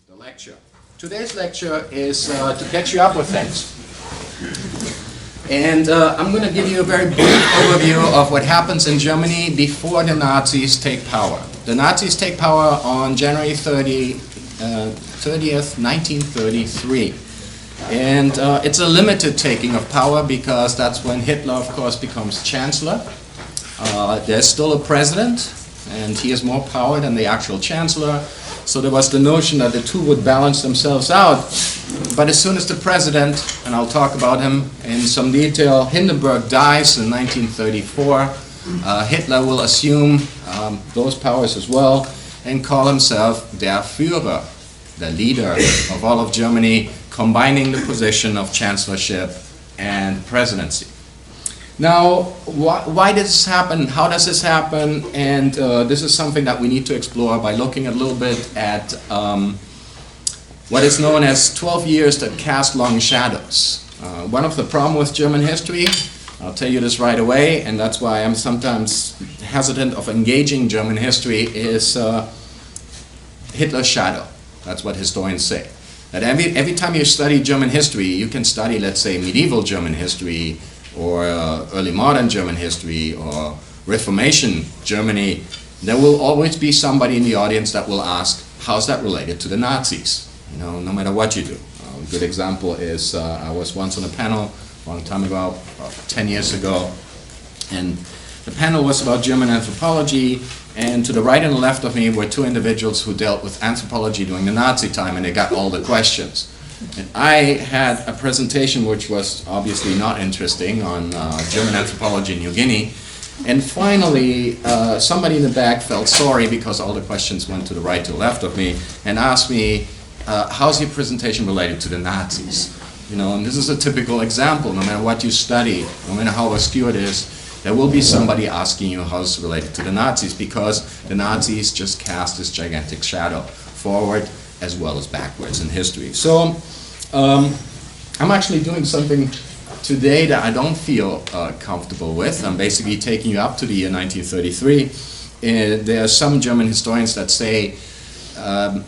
the lecture. Today's lecture is to catch you up with things. And I'm going to give you a very brief overview of what happens in Germany before the Nazis take power. The Nazis take power on January 30th, 1933. And it's a limited taking of power because that's when Hitler, of course, becomes chancellor. There's still a president, and he has more power than the actual chancellor. So there was the notion that the two would balance themselves out. But as soon as the president, and I'll talk about him in some detail, Hindenburg dies in 1934, Hitler will assume those powers as well and call himself der Führer, the leader of all of Germany, combining the position of chancellorship and presidency. Now, why does this happen? How does this happen? And this is something that we need to explore by looking a little bit at what is known as 12 years that cast long shadows. One of the problems with German history, I'll tell you this right away, and that's why I'm sometimes hesitant of engaging German history, is Hitler's shadow. That's what historians say. That every time you study German history, you can study, let's say, medieval German history, or early modern German history, or Reformation Germany, there will always be somebody in the audience that will ask, how's that related to the Nazis? You know, no matter what you do. A good example is, I was once on a panel a long time ago, about 10 years ago, and the panel was about German anthropology, and to the right and the left of me were two individuals who dealt with anthropology during the Nazi time, and they got all the questions. And I had a presentation which was obviously not interesting on German anthropology in New Guinea. And finally, somebody in the back felt sorry because all the questions went to the right to the left of me and asked me, how's your presentation related to the Nazis? You know, and this is a typical example. No matter what you study, no matter how obscure it is, there will be somebody asking you how it's related to the Nazis, because the Nazis just cast this gigantic shadow forward as well as backwards in history. So I'm actually doing something today that I don't feel comfortable with. I'm basically taking you up to the year 1933. There are some German historians that say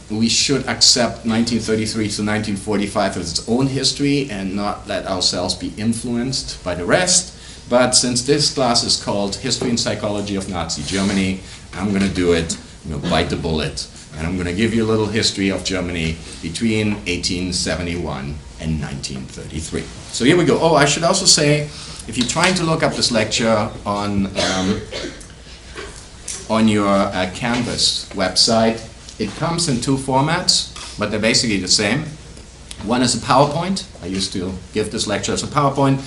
we should accept 1933 to 1945 as its own history and not let ourselves be influenced by the rest. But since this class is called History and Psychology of Nazi Germany, I'm going to do it. I'm going to bite the bullet. And I'm going to give you a little history of Germany between 1871 and 1933. So here we go. Oh, I should also say, if you're trying to look up this lecture on your Canvas website, it comes in two formats, but they're basically the same. One is a PowerPoint. I used to give this lecture as a PowerPoint.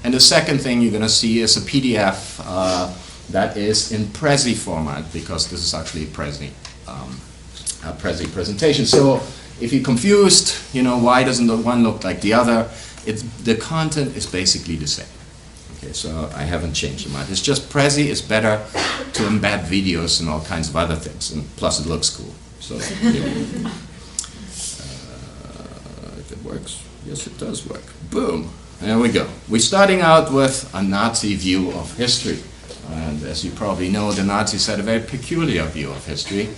And the second thing you're going to see is a PDF that is in Prezi format, because this is actually a Prezi presentation. So if you're confused, you know, why doesn't the one look like the other, the content is basically the same. Okay, so I haven't changed the mind. It's just Prezi is better to embed videos and all kinds of other things, and plus it looks cool. So if it works, yes, it does work. Boom. There we go. We're starting out with a Nazi view of history. And as you probably know, the Nazis had a very peculiar view of history.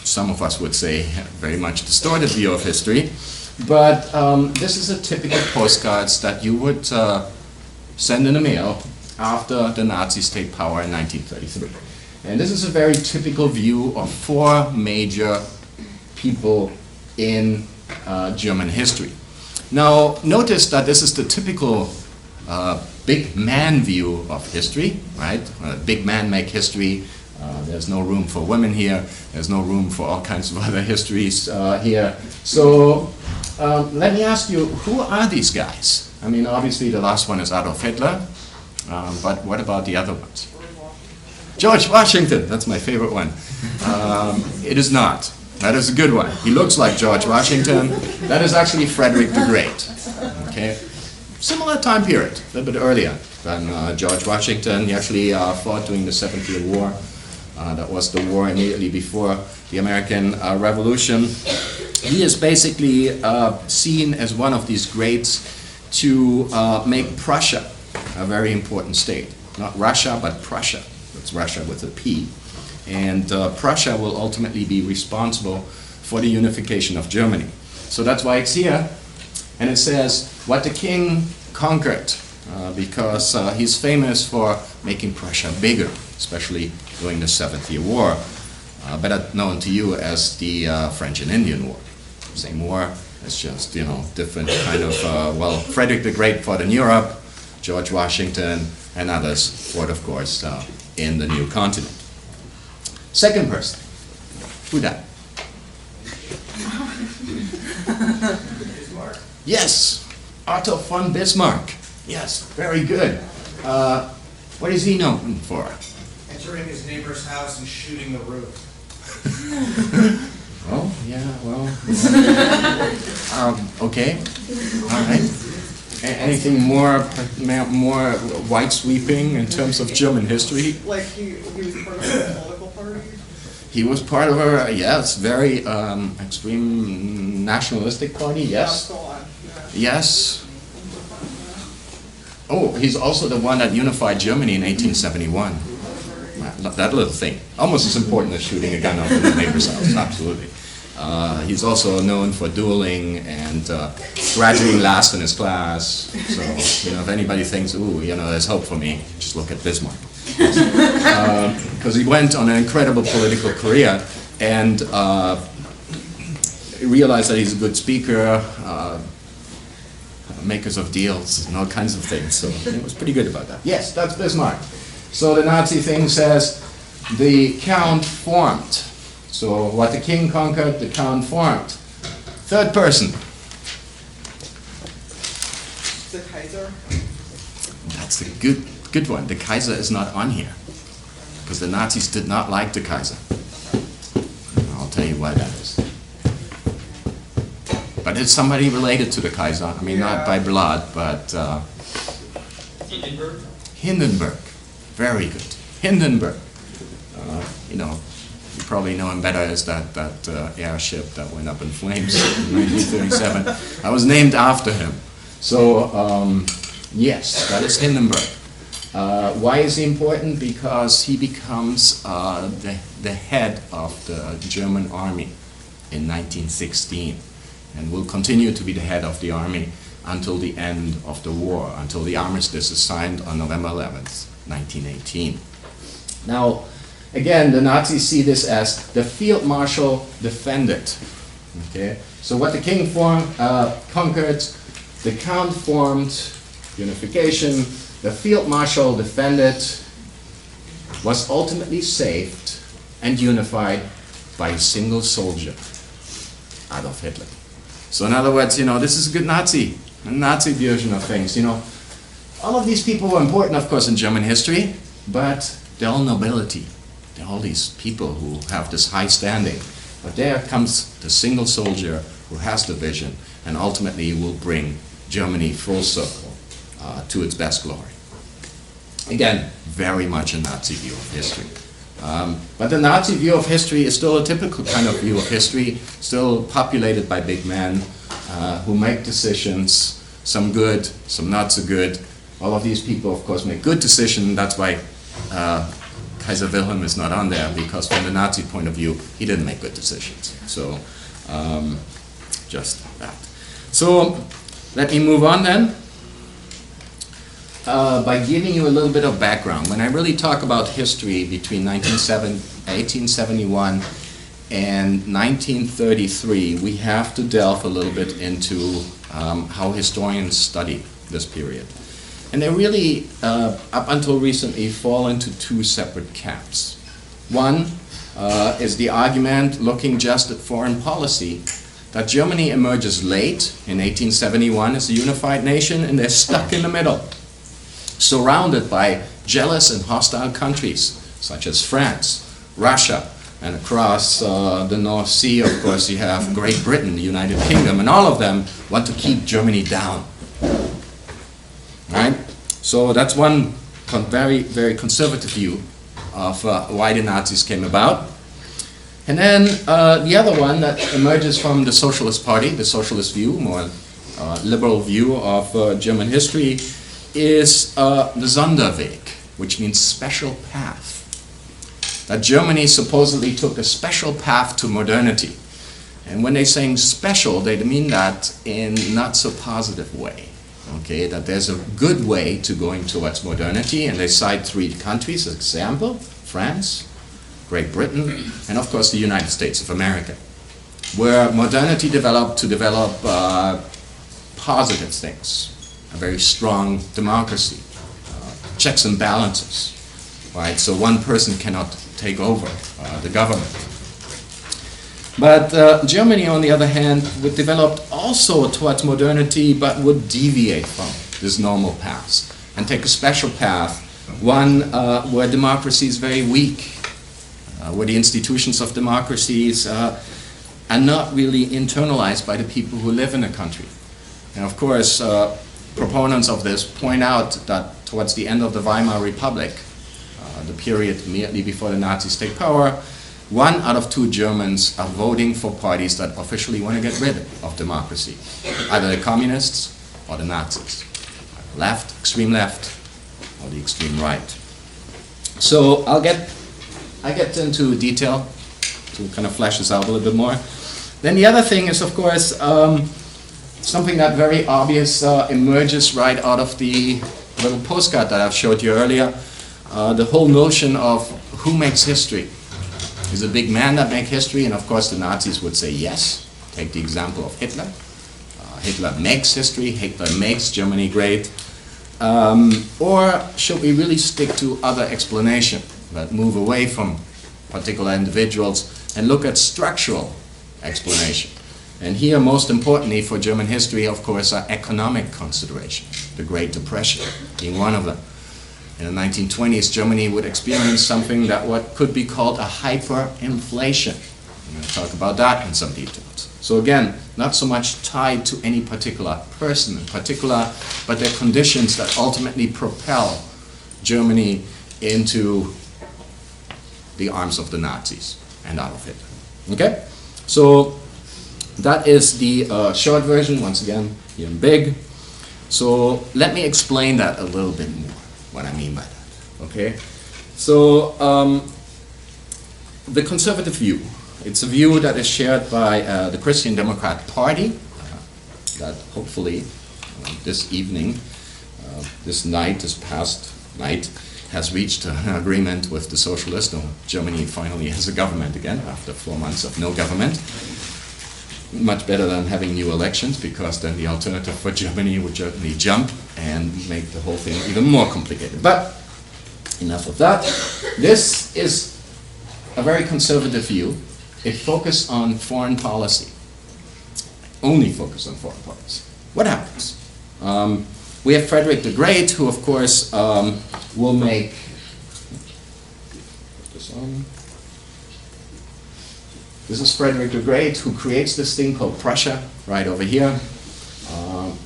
Some of us would say a very much distorted view of history. But this is a typical postcards that you would send in the mail after the Nazis take power in 1933. And this is a very typical view of four major people in German history. Now, notice that this is the typical big man view of history, right? Big men make history. There's no room for women here. There's no room for all kinds of other histories here. So let me ask you, who are these guys? I mean, obviously the last one is Adolf Hitler, but what about the other ones? George Washington, that's my favorite one. It is not. That is a good one. He looks like George Washington. That is actually Frederick the Great. Okay, similar time period, a little bit earlier than George Washington. He actually fought during the 7th War. That was the war immediately before the American Revolution. He is basically seen as one of these greats to make Prussia a very important state. Not Russia, but Prussia. It's Russia with a P. And Prussia will ultimately be responsible for the unification of Germany. So that's why it's here. And it says, what the king conquered, because he's famous for making Prussia bigger, especially during the 70-Year War, better known to you as the French and Indian War. Same war, it's just, you know, different kind of, well, Frederick the Great fought in Europe, George Washington and others fought, of course, in the new continent. Second person, who that? Bismarck. Yes, Otto von Bismarck. Yes, very good. What is he known for? Entering his neighbor's house and shooting the roof. Oh, yeah, well, okay, all right. Anything more wide sweeping in terms of German history? Like he was part of a political party? He was part of a, yes, very extreme nationalistic party, yes. Yeah, go on. Yeah. Yes. Oh, he's also the one that unified Germany in 1871. That little thing. Almost as important as shooting a gun off in the neighbor's house, absolutely. He's also known for dueling and graduating last in his class. So, you know, if anybody thinks, ooh, you know, there's hope for me, just look at Bismarck. Because he went on an incredible political career and realized that he's a good speaker, makers of deals and all kinds of things. So he was pretty good about that. Yes, that's Bismarck. So the Nazi thing says the count formed. So what the king conquered, the count formed. Third person. The Kaiser? That's a good one. The Kaiser is not on here because the Nazis did not like the Kaiser. I'll tell you why that is. But it's somebody related to the Kaiser. I mean, not by blood, but Hindenburg. Hindenburg. Very good. Hindenburg. You know, you probably know him better as that airship that went up in flames in 1937. I was named after him. So, yes, that is Hindenburg. Why is he important? Because he becomes the head of the German army in 1916 and will continue to be the head of the army until the end of the war, until the armistice is signed on November 11th, 1918. Now, again, the Nazis see this as the field marshal defended. Okay, so what the king conquered, the count formed, unification, the field marshal defended, was ultimately saved and unified by a single soldier, Adolf Hitler. So in other words, you know, this is a good Nazi, a Nazi version of things, you know. All of these people were important, of course, in German history, but they're all nobility. They're all these people who have this high standing. But there comes the single soldier who has the vision and ultimately will bring Germany full circle to its best glory. Again, very much a Nazi view of history. But the Nazi view of history is still a typical kind of view of history, still populated by big men who make decisions, some good, some not so good. All of these people, of course, make good decisions. That's why Kaiser Wilhelm is not on there, because from the Nazi point of view, he didn't make good decisions. So, just that. So, let me move on then. By giving you a little bit of background. When I really talk about history between 1871 and 1933, we have to delve a little bit into how historians study this period. And they really, up until recently, fall into two separate camps. One is the argument looking just at foreign policy, that Germany emerges late in 1871 as a unified nation, and they're stuck in the middle, surrounded by jealous and hostile countries, such as France, Russia, and across the North Sea, of course, you have Great Britain, the United Kingdom, and all of them want to keep Germany down. Right? So that's one very, very conservative view of why the Nazis came about. And then the other one that emerges from the Socialist Party, the socialist view, more liberal view of German history, is the Sonderweg, which means special path. That Germany supposedly took a special path to modernity. And when they're saying special, they mean that in not so positive way. Okay, that there's a good way to going towards modernity, and they cite 3 countries as example: France, Great Britain, and of course the United States of America, where modernity developed to develop positive things, a very strong democracy, checks and balances, right? So one person cannot take over the government. But Germany, on the other hand, would develop also towards modernity, but would deviate from this normal path and take a special path, one where democracy is very weak, where the institutions of democracies are not really internalized by the people who live in the country. And of course, proponents of this point out that towards the end of the Weimar Republic, the period immediately before the Nazis take power, 1 out of 2 Germans are voting for parties that officially want to get rid of democracy, either the communists or the Nazis, left, extreme left, or the extreme right. So I get into detail to kind of flesh this out a little bit more. Then the other thing is, of course, something that very obvious emerges right out of the little postcard that I've showed you earlier. The whole notion of who makes history. Is a big man that makes history? And of course the Nazis would say yes. Take the example of Hitler. Hitler makes history, Hitler makes Germany great. Or should we really stick to other explanation, but move away from particular individuals and look at structural explanation? And here, most importantly for German history, of course, are economic considerations, the Great Depression being one of them. In the 1920s, Germany would experience something that what could be called a hyperinflation. I'm going to talk about that in some details. So again, not so much tied to any particular person in particular, but the conditions that ultimately propel Germany into the arms of the Nazis and Adolf Hitler. Okay? So that is the short version, once again, here in big. So let me explain that a little bit more, what I mean by that. Okay? So the conservative view, it's a view that is shared by the Christian Democrat Party, that hopefully this evening, this past night, has reached an agreement with the socialists. So Germany finally has a government again after 4 months of no government. Much better than having new elections, because then the alternative for Germany would certainly jump and make the whole thing even more complicated. But enough of that. This is a very conservative view. It focuses on foreign policy. Only focus on foreign policy. What happens? We have Frederick the Great, who of course will make, put this on. This is Frederick the Great, who creates this thing called Prussia, right over here.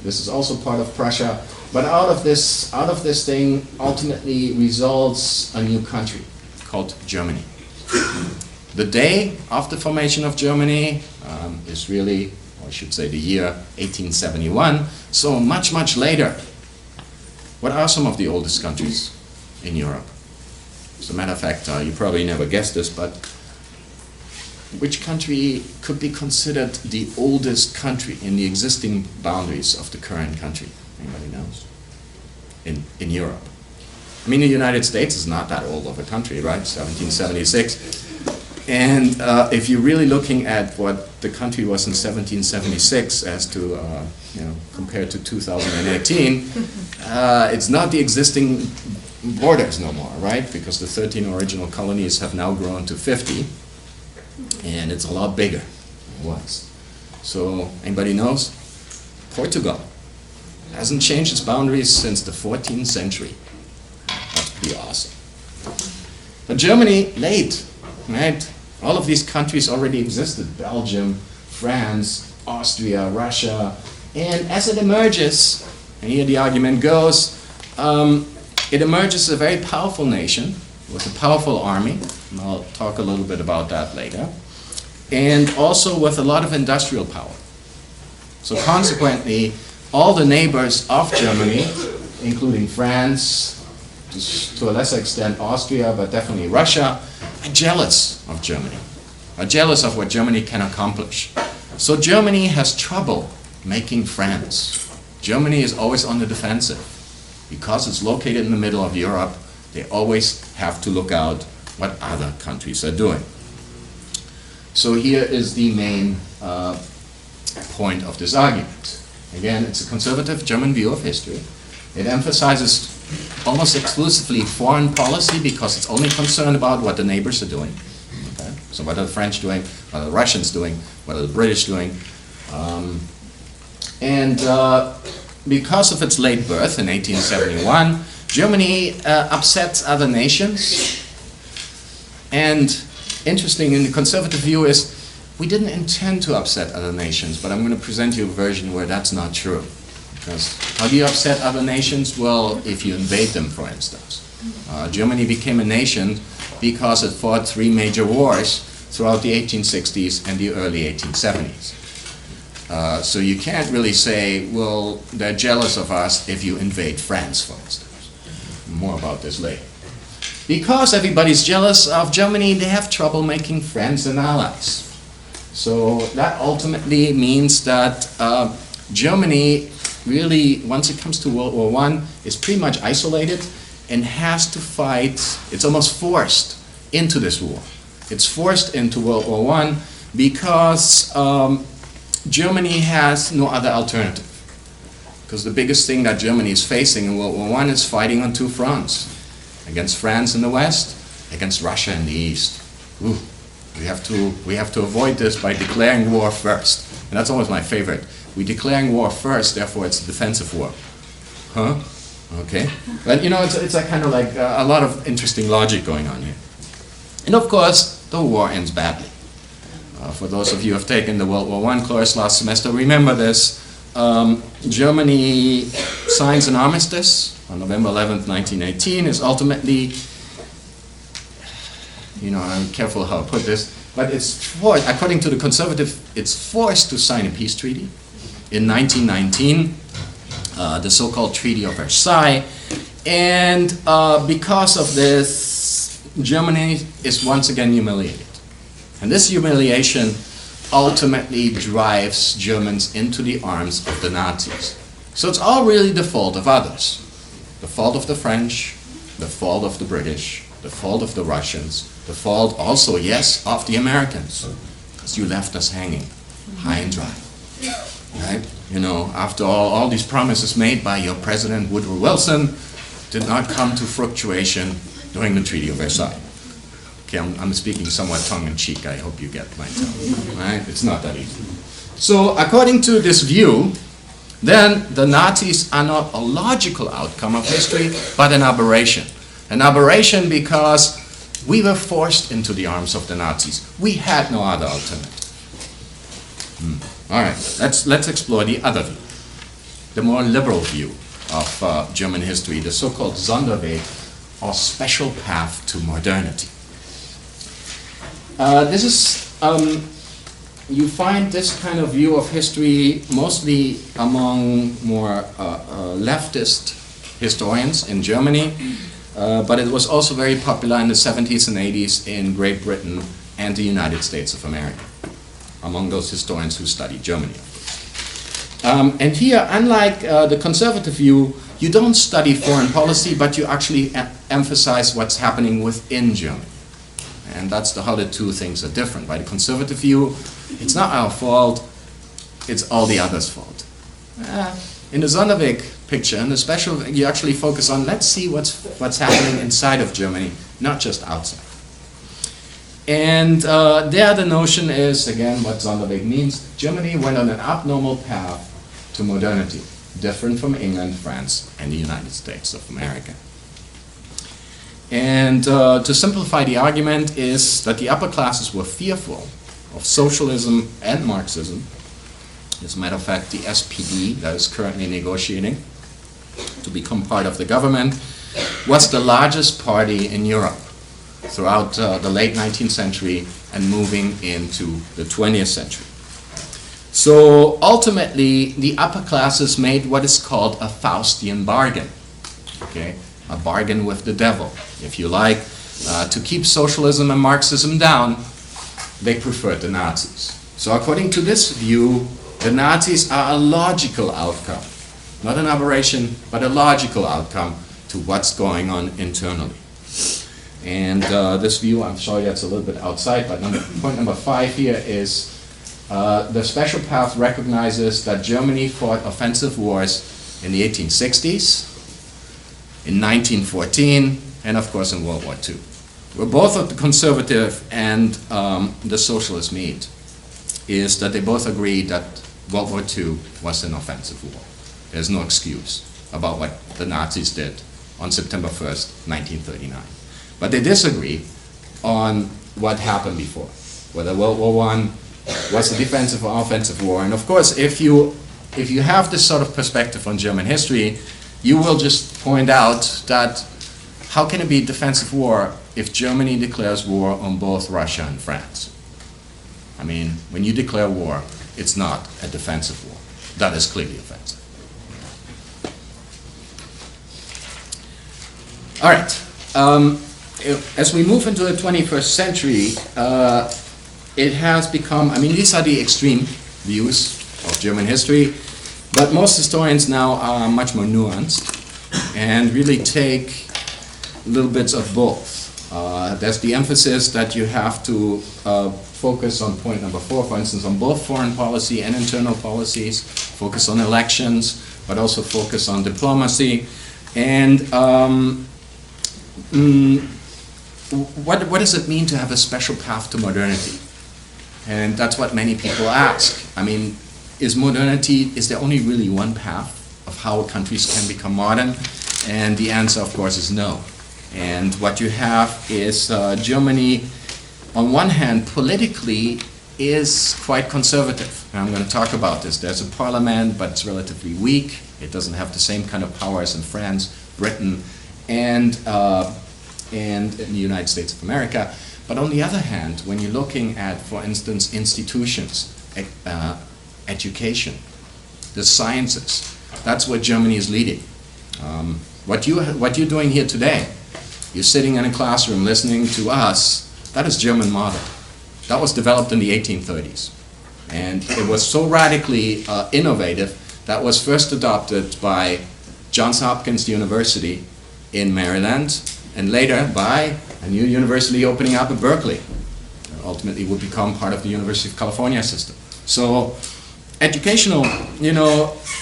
This is also part of Prussia. But out of this thing ultimately results a new country called Germany. The day of the formation of Germany is really, or I should say the year 1871, so much, much later. What are some of the oldest countries in Europe? As a matter of fact, you probably never guessed this, but which country could be considered the oldest country in the existing boundaries of the current country? Anybody knows? In Europe. I mean, the United States is not that old of a country, right? 1776. And if you're really looking at what the country was in 1776 as to, compared to 2018, it's not the existing borders no more, right? Because the 13 original colonies have now grown to 50. And it's a lot bigger than it was. So, anybody knows? Portugal hasn't changed its boundaries since the 14th century. That's pretty awesome. But Germany, late, right? All of these countries already existed. Belgium, France, Austria, Russia. And as it emerges, and here the argument goes, it emerges a very powerful nation with a powerful army, and I'll talk a little bit about that later, and also with a lot of industrial power. So consequently, all the neighbors of Germany, including France, to a lesser extent Austria, but definitely Russia, are jealous of Germany, are jealous of what Germany can accomplish. So Germany has trouble making friends. Germany is always on the defensive. Because it's located in the middle of Europe, they always have to look out what other countries are doing. So here is the main point of this argument. Again, it's a conservative German view of history. It emphasizes almost exclusively foreign policy because it's only concerned about what the neighbors are doing. Okay? So what are the French doing? What are the Russians doing? What are the British doing? Because of its late birth in 1871, Germany upsets other nations. And interesting in the conservative view is we didn't intend to upset other nations, but I'm going to present you a version where that's not true. Because how do you upset other nations? Well, if you invade them, for instance. Germany became a nation because it fought 3 major wars throughout the 1860s and the early 1870s. So you can't really say, well, they're jealous of us if you invade France, for instance. More about this later. Because everybody's jealous of Germany, they have trouble making friends and allies. So that ultimately means that Germany really, once it comes to World War I, is pretty much isolated and has to fight. It's almost forced into this war. It's forced into World War I because Germany has no other alternative. Because the biggest thing that Germany is facing in World War I is fighting on 2 fronts. Against France in the west, against Russia in the east. Ooh, we have to avoid this by declaring war first. And that's always my favorite. We're declaring war first, therefore it's a defensive war. Huh? Okay. But you know, it's a kind of like a lot of interesting logic going on here. And of course, the war ends badly. For those of you who have taken the World War I course last semester, remember this. Germany signs an armistice on November 11th, 1918, is ultimately, you know, I'm careful how I put this, but it's forced, according to the conservative, it's forced to sign a peace treaty in 1919, the so-called Treaty of Versailles, and because of this, Germany is once again humiliated. And this humiliation ultimately drives Germans into the arms of the Nazis. So it's all really the fault of others. The fault of the French, the fault of the British, the fault of the Russians, the fault also, yes, of the Americans. Because you left us hanging, high and dry. Right? You know, after all these promises made by your President Woodrow Wilson did not come to fructuation during the Treaty of Versailles. Okay, I'm speaking somewhat tongue-in-cheek. I hope you get my tone. Right? It's not that easy. So, according to this view, then the Nazis are not a logical outcome of history, but an aberration. An aberration because we were forced into the arms of the Nazis. We had no other alternative. All right, let's explore the other view, the more liberal view of German history, the so-called Sonderweg, or special path to modernity. This is, you find this kind of view of history mostly among more leftist historians in Germany, but it was also very popular in the 70s and 80s in Great Britain and the United States of America, among those historians who studied Germany. And here, unlike the conservative view, you don't study foreign policy, but you actually emphasize what's happening within Germany. And that's how the two things are different. By the conservative view, it's not our fault, it's all the others' fault. In the Sonderweg picture, in the special, you actually focus on, let's see what's happening inside of Germany, not just outside. And there the notion is, again, what Sonderweg means, Germany went on an abnormal path to modernity, different from England, France, and the United States of America. And to simplify the argument is that the upper classes were fearful of socialism and Marxism. As a matter of fact, the SPD, that is currently negotiating to become part of the government, was the largest party in Europe throughout the late 19th century and moving into the 20th century. So ultimately, the upper classes made what is called a Faustian bargain. Okay? A bargain with the devil, if you like. To keep socialism and Marxism down, they preferred the Nazis. So according to this view, the Nazis are a logical outcome, not an aberration, but a logical outcome to what's going on internally. And this view, I'm sorry that's a little bit outside, but point number 5 here is the special path recognizes that Germany fought offensive wars in the 1860s, in 1914, and of course in World War II. Where both of the conservative and the socialist meet is that they both agree that World War II was an offensive war. There's no excuse about what the Nazis did on September 1st, 1939. But they disagree on what happened before, whether World War I was a defensive or offensive war. And of course, if you have this sort of perspective on German history, you will just point out that how can it be a defensive war if Germany declares war on both Russia and France? I mean, when you declare war, it's not a defensive war. That is clearly offensive. All right. As we move into the 21st century, it has become, I mean, these are the extreme views of German history, but most historians now are much more nuanced and really take little bits of both. There's the emphasis that you have to focus on point number 4, for instance, on both foreign policy and internal policies, focus on elections, but also focus on diplomacy. And what does it mean to have a special path to modernity? And that's what many people ask. I mean, is there only really one path of how countries can become modern? And the answer, of course, is no. And what you have is Germany, on one hand, politically is quite conservative. And I'm going to talk about this. There's a parliament, but it's relatively weak. It doesn't have the same kind of powers in France, Britain, and in the United States of America. But on the other hand, when you're looking at, for instance, institutions, education, the sciences, that's what Germany is leading. What you're doing here today, you're sitting in a classroom listening to us, that is German model. That was developed in the 1830s. And it was so radically innovative that was first adopted by Johns Hopkins University in Maryland, and later by a new university opening up at Berkeley. Ultimately would become part of the University of California system. So educational,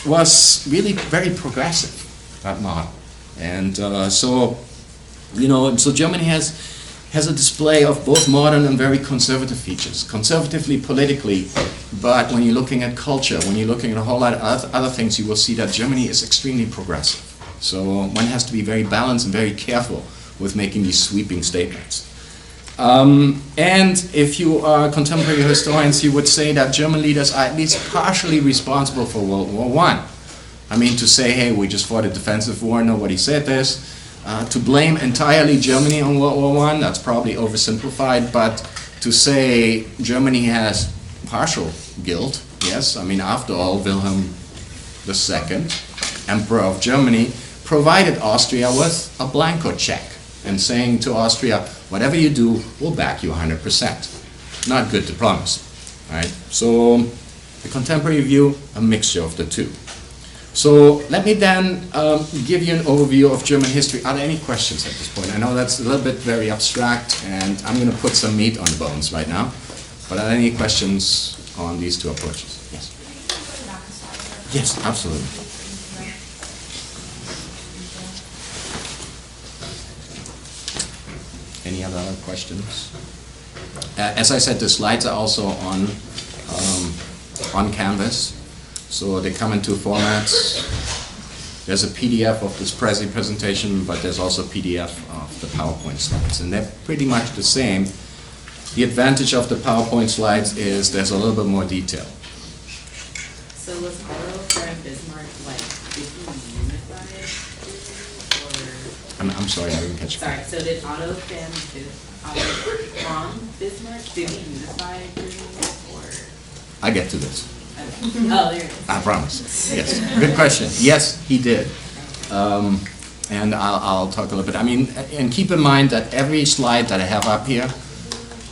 was really very progressive, that model. And so Germany has a display of both modern and very conservative features. Conservatively, politically, but when you're looking at culture, when you're looking at a whole lot of other things, you will see that Germany is extremely progressive. So one has to be very balanced and very careful with making these sweeping statements. And if you are contemporary historians, you would say that German leaders are at least partially responsible for World War I. I mean, to say, hey, we just fought a defensive war, nobody said this. To blame entirely Germany on World War I, that's probably oversimplified, but to say Germany has partial guilt, yes, I mean, after all, Wilhelm II, Emperor of Germany, provided Austria with a blanco check and saying to Austria, whatever you do, we'll back you 100%. Not good diplomacy, right? So the contemporary view, a mixture of the two. So let me then give you an overview of German history. Are there any questions at this point? I know that's a little bit very abstract, and I'm going to put some meat on the bones right now. But are there any questions on these two approaches? Yes. Yes, absolutely. Any other questions? As I said, the slides are also on Canvas. So they come in two formats. There's a PDF of this presentation, but there's also a PDF of the PowerPoint slides. And they're pretty much the same. The advantage of the PowerPoint slides is there's a little bit more detail. So was Otto and Bismarck like unified? Or? I'm sorry, I didn't catch you. Sorry, so did Otto from Bismarck, did he unify Germany, or? I get to this. Okay. Oh, there it is. I promise. Yes. Good question. Yes, he did. And I'll talk a little bit. I mean, and keep in mind that every slide that I have up here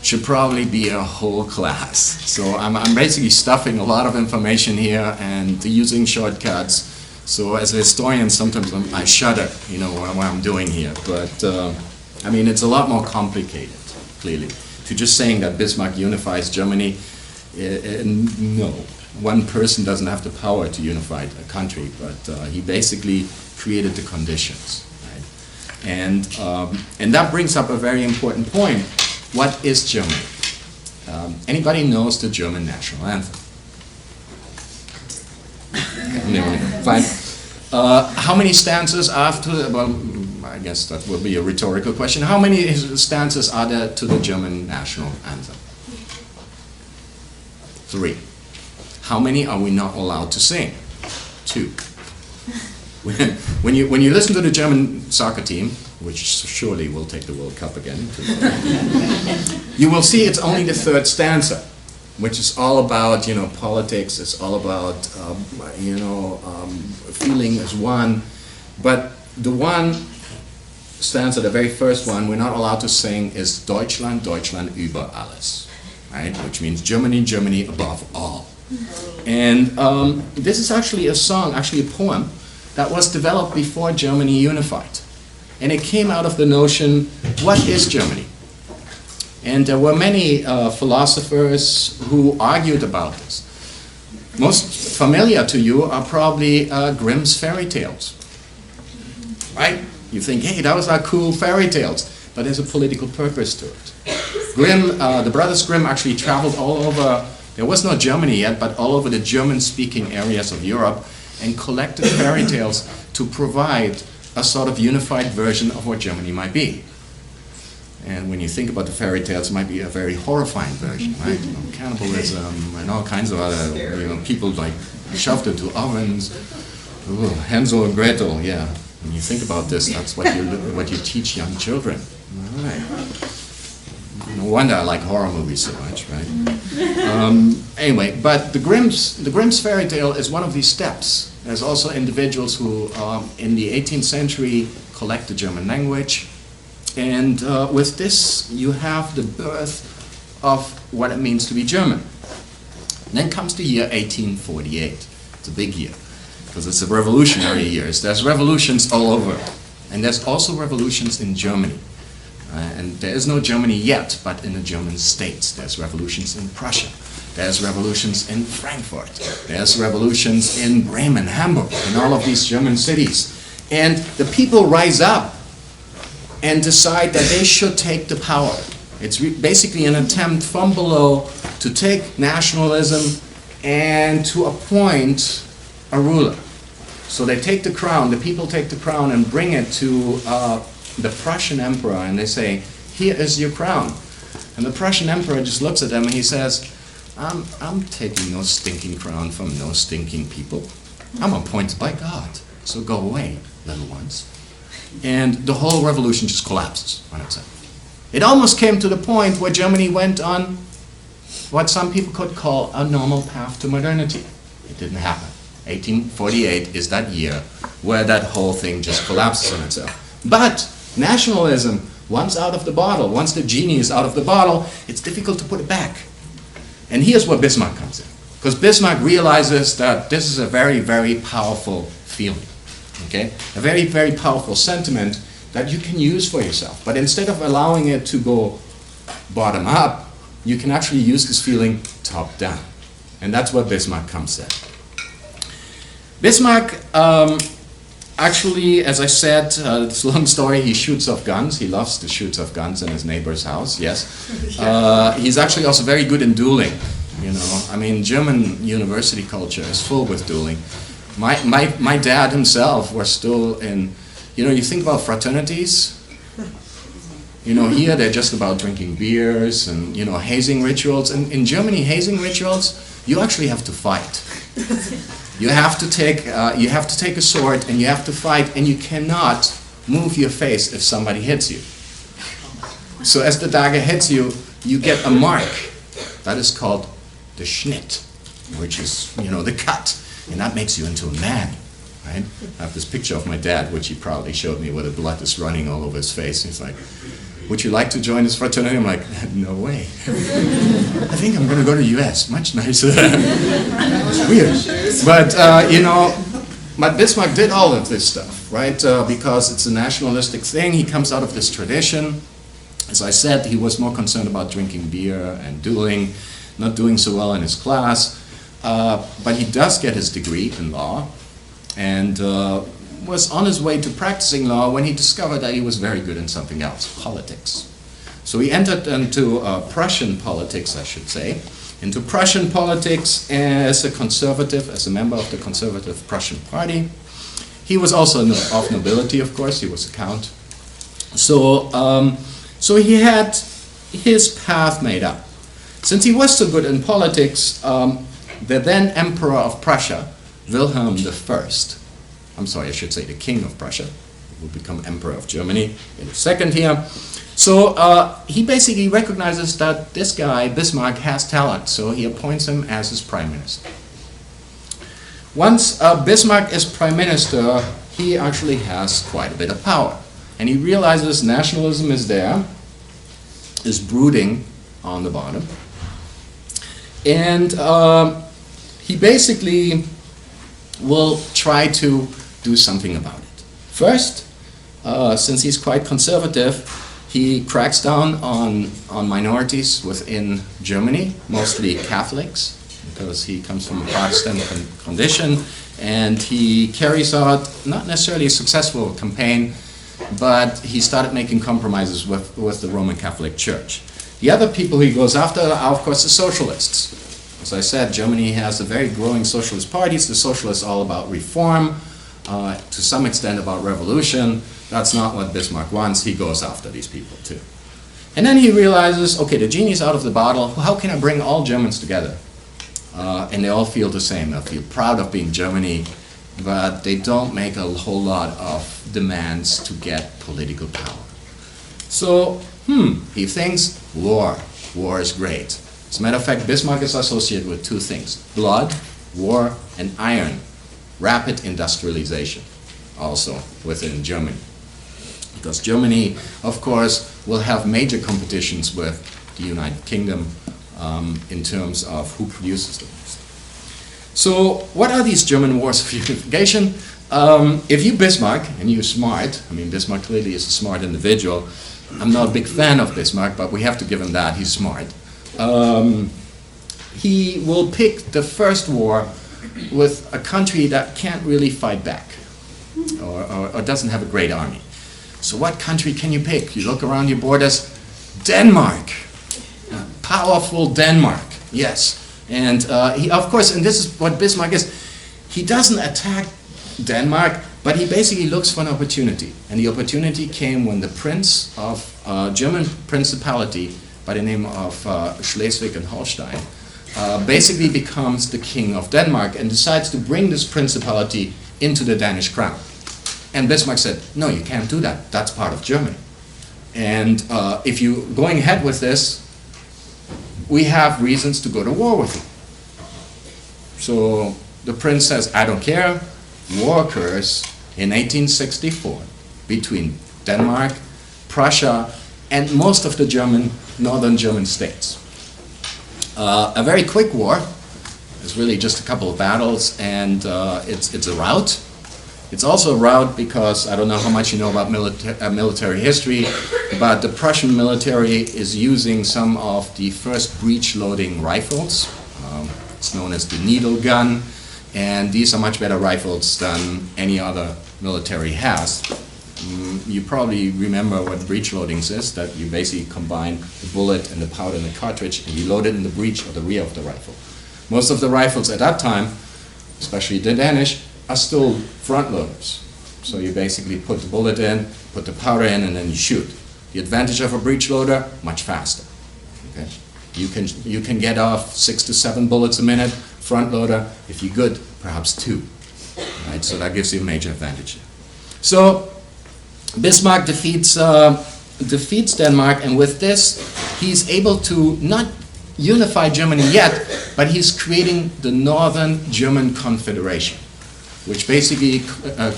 should probably be a whole class. So I'm basically stuffing a lot of information here and using shortcuts. So as a historian, sometimes I shudder, you know, what I'm doing here. But I mean, it's a lot more complicated, clearly. To just saying that Bismarck unifies Germany, no. One person doesn't have the power to unify a country, but he basically created the conditions. Right? And that brings up a very important point. What is Germany? Anybody knows the German national anthem? No, fine. How many stanzas after? Well, I guess that will be a rhetorical question. How many stanzas are there to the German national anthem? 3. How many are we not allowed to sing? 2. When you listen to the German soccer team, which surely will take the World Cup again, you will see it's only the 3rd stanza, which is all about, you know, politics. It's all about, feeling as one. But the one stanza, the very first one, we're not allowed to sing is Deutschland, Deutschland über alles, right? Which means Germany, Germany above all. And this is actually a song, actually a poem, that was developed before Germany unified. And it came out of the notion, what is Germany? And there were many philosophers who argued about this. Most familiar to you are probably Grimm's fairy tales, right? You think, hey, those are cool fairy tales, but there's a political purpose to it. Grimm, the brothers Grimm actually traveled all over, there was no Germany yet, but all over the German-speaking areas of Europe, and collected fairy tales to provide a sort of unified version of what Germany might be. And when you think about the fairy tales, it might be a very horrifying version, right? You know, cannibalism and all kinds of other, people like shoved into ovens. Ooh, Hansel and Gretel, yeah. When you think about this, that's what you teach young children. All right. No wonder I like horror movies so much, right? Anyway, but the Grimm's fairy tale is one of these steps. There's also individuals who, in the 18th century, collect the German language. And with this, you have the birth of what it means to be German. And then comes the year 1848. It's a big year, because it's a revolutionary year. There's revolutions all over. And there's also revolutions in Germany. And there is no Germany yet, but in the German states. There's revolutions in Prussia. There's revolutions in Frankfurt. There's revolutions in Bremen, Hamburg, in all of these German cities. And the people rise up and decide that they should take the power. It's basically an attempt from below to take nationalism and to appoint a ruler. So they take the crown, the people take the crown and bring it to the Prussian emperor, and they say, here is your crown. And the Prussian emperor just looks at them and he says, I'm taking no stinking crown from no stinking people. I'm appointed by God, so go away, little ones. And the whole revolution just collapses on itself. It almost came to the point where Germany went on what some people could call a normal path to modernity. It didn't happen. 1848 is that year where that whole thing just collapses on itself. But nationalism, once out of the bottle, once the genie is out of the bottle, it's difficult to put it back. And here's where Bismarck comes in. Because Bismarck realizes that this is a very, very powerful feeling. Okay? A very, very powerful sentiment that you can use for yourself. But instead of allowing it to go bottom up, you can actually use this feeling top down. And that's where Bismarck comes in. Bismarck, actually, as I said, it's a long story, he shoots off guns. He loves to shoot off guns in his neighbor's house, yes. He's actually also very good in dueling. You know, I mean, German university culture is full with dueling. My dad himself was still in, you know, you think about fraternities. You know, here they're just about drinking beers and, you know, hazing rituals. And in Germany, hazing rituals, you actually have to fight. You have to take a sword and you have to fight, and you cannot move your face if somebody hits you. So as the dagger hits you, you get a mark. That is called the Schnitt, which is, you know, the cut. And that makes you into a man, right? I have this picture of my dad, which he proudly showed me, where the blood is running all over his face. He's like, would you like to join this fraternity? I'm like, no way. I think I'm going to go to the US, much nicer. Weird. But, but Bismarck did all of this stuff, right? Because it's a nationalistic thing. He comes out of this tradition. As I said, he was more concerned about drinking beer and dueling, not doing so well in his class. But he does get his degree in law, and was on his way to practicing law when he discovered that he was very good in something else, politics. So he entered into Prussian politics, I should say, into Prussian politics as a conservative, as a member of the conservative Prussian party. He was also of nobility, of course. He was a count. So, so he had his path made up. Since he was so good in politics, the then Emperor of Prussia, Wilhelm I, I'm sorry, I should say the King of Prussia, will become Emperor of Germany in a second here. So he basically recognizes that this guy, Bismarck, has talent, so he appoints him as his prime minister. Once Bismarck is prime minister, he actually has quite a bit of power. And he realizes nationalism is there, is brooding on the bottom. And he basically will try to do something about it. First, since he's quite conservative, he cracks down on minorities within Germany, mostly Catholics, because he comes from a Protestant condition, and he carries out not necessarily a successful campaign, but he started making compromises with the Roman Catholic Church. The other people he goes after are, of course, the socialists. As I said, Germany has a very growing socialist parties. The socialists are all about reform, to some extent about revolution. That's not what Bismarck wants. He goes after these people too. And then he realizes, okay, the genie's out of the bottle. How can I bring all Germans together? And they all feel the same. They feel proud of being Germany, but they don't make a whole lot of demands to get political power. So, he thinks war. War is great. As a matter of fact, Bismarck is associated with two things: blood, war, and iron. Rapid industrialization, also within Germany. Because Germany, of course, will have major competitions with the United Kingdom in terms of who produces the most. So, what are these German wars of unification? If you Bismarck, and you're smart, I mean, Bismarck clearly is a smart individual. I'm not a big fan of Bismarck, but we have to give him that, he's smart. He will pick the first war with a country that can't really fight back, or doesn't have a great army. So what country can you pick? You look around your borders, Denmark. Powerful Denmark, yes. And he, of course, and this is what Bismarck is, he doesn't attack Denmark, but he basically looks for an opportunity. And the opportunity came when the prince of German principality by the name of Schleswig and Holstein basically becomes the king of Denmark and decides to bring this principality into the Danish crown. And Bismarck said, no, you can't do that. That's part of Germany. And if you're going ahead with this, we have reasons to go to war with you. So the prince says, I don't care. War occurs in 1864 between Denmark, Prussia, and most of the northern German states. A very quick war. It's really just a couple of battles, and it's a rout. It's also a rout because, I don't know how much you know about military history, but the Prussian military is using some of the first breech-loading rifles. It's known as the needle gun, and these are much better rifles than any other military has. You probably remember what breech loadings is, that you basically combine the bullet and the powder in the cartridge and you load it in the breech or the rear of the rifle. Most of the rifles at that time, especially the Danish, are still front loaders. So you basically put the bullet in, put the powder in, and then you shoot. The advantage of a breech loader, much faster. Okay? You can get off 6 to 7 bullets a minute. Front loader, if you're good, perhaps 2. Right? So that gives you a major advantage. So Bismarck defeats Denmark, and with this, he's able to not unify Germany yet, but he's creating the Northern German Confederation, which basically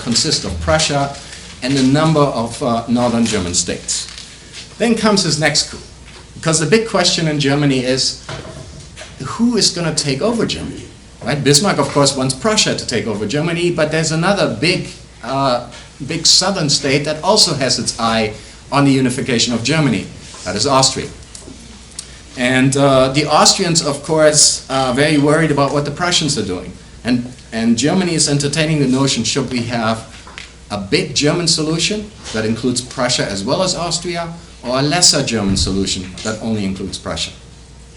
consists of Prussia and a number of northern German states. Then comes his next coup. Because the big question in Germany is, who is going to take over Germany? Right? Bismarck, of course, wants Prussia to take over Germany, but there's another big southern state that also has its eye on the unification of Germany. That is Austria. And the Austrians, of course, are very worried about what the Prussians are doing. And Germany is entertaining the notion, should we have a big German solution that includes Prussia as well as Austria, or a lesser German solution that only includes Prussia?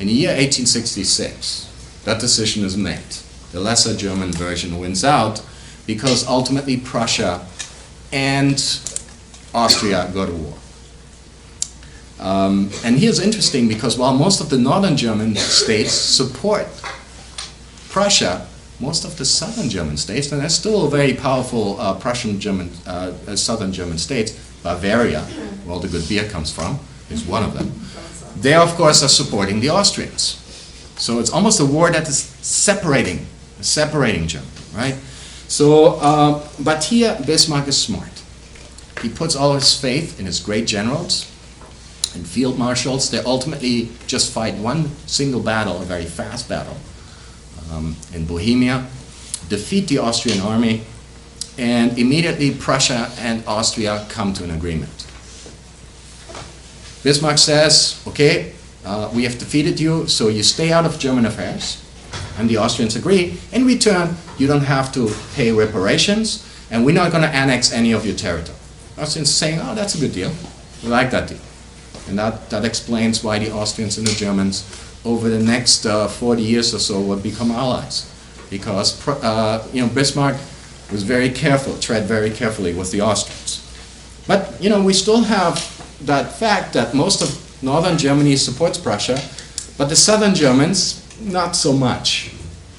In the year 1866, that decision is made. The lesser German version wins out because ultimately Prussia and Austria go to war. And here's interesting, because while most of the northern German states support Prussia, most of the southern German states, and there's still very powerful southern German states, Bavaria, where all the good beer comes from, is one of them. They, of course, are supporting the Austrians. So it's almost a war that is separating Germany, right? So, but here Bismarck is smart. He puts all his faith in his great generals and field marshals. They ultimately just fight one single battle, a very fast battle, in Bohemia, defeat the Austrian army, and immediately Prussia and Austria come to an agreement. Bismarck says, okay, we have defeated you, so you stay out of German affairs. And the Austrians agree. In return, you don't have to pay reparations, and we're not going to annex any of your territory. Austrians saying, oh, that's a good deal. We like that deal. And that explains why the Austrians and the Germans over the next 40 years or so would become allies. Because Bismarck was very careful, tread very carefully with the Austrians. But we still have that fact that most of northern Germany supports Prussia, but the southern Germans, not so much.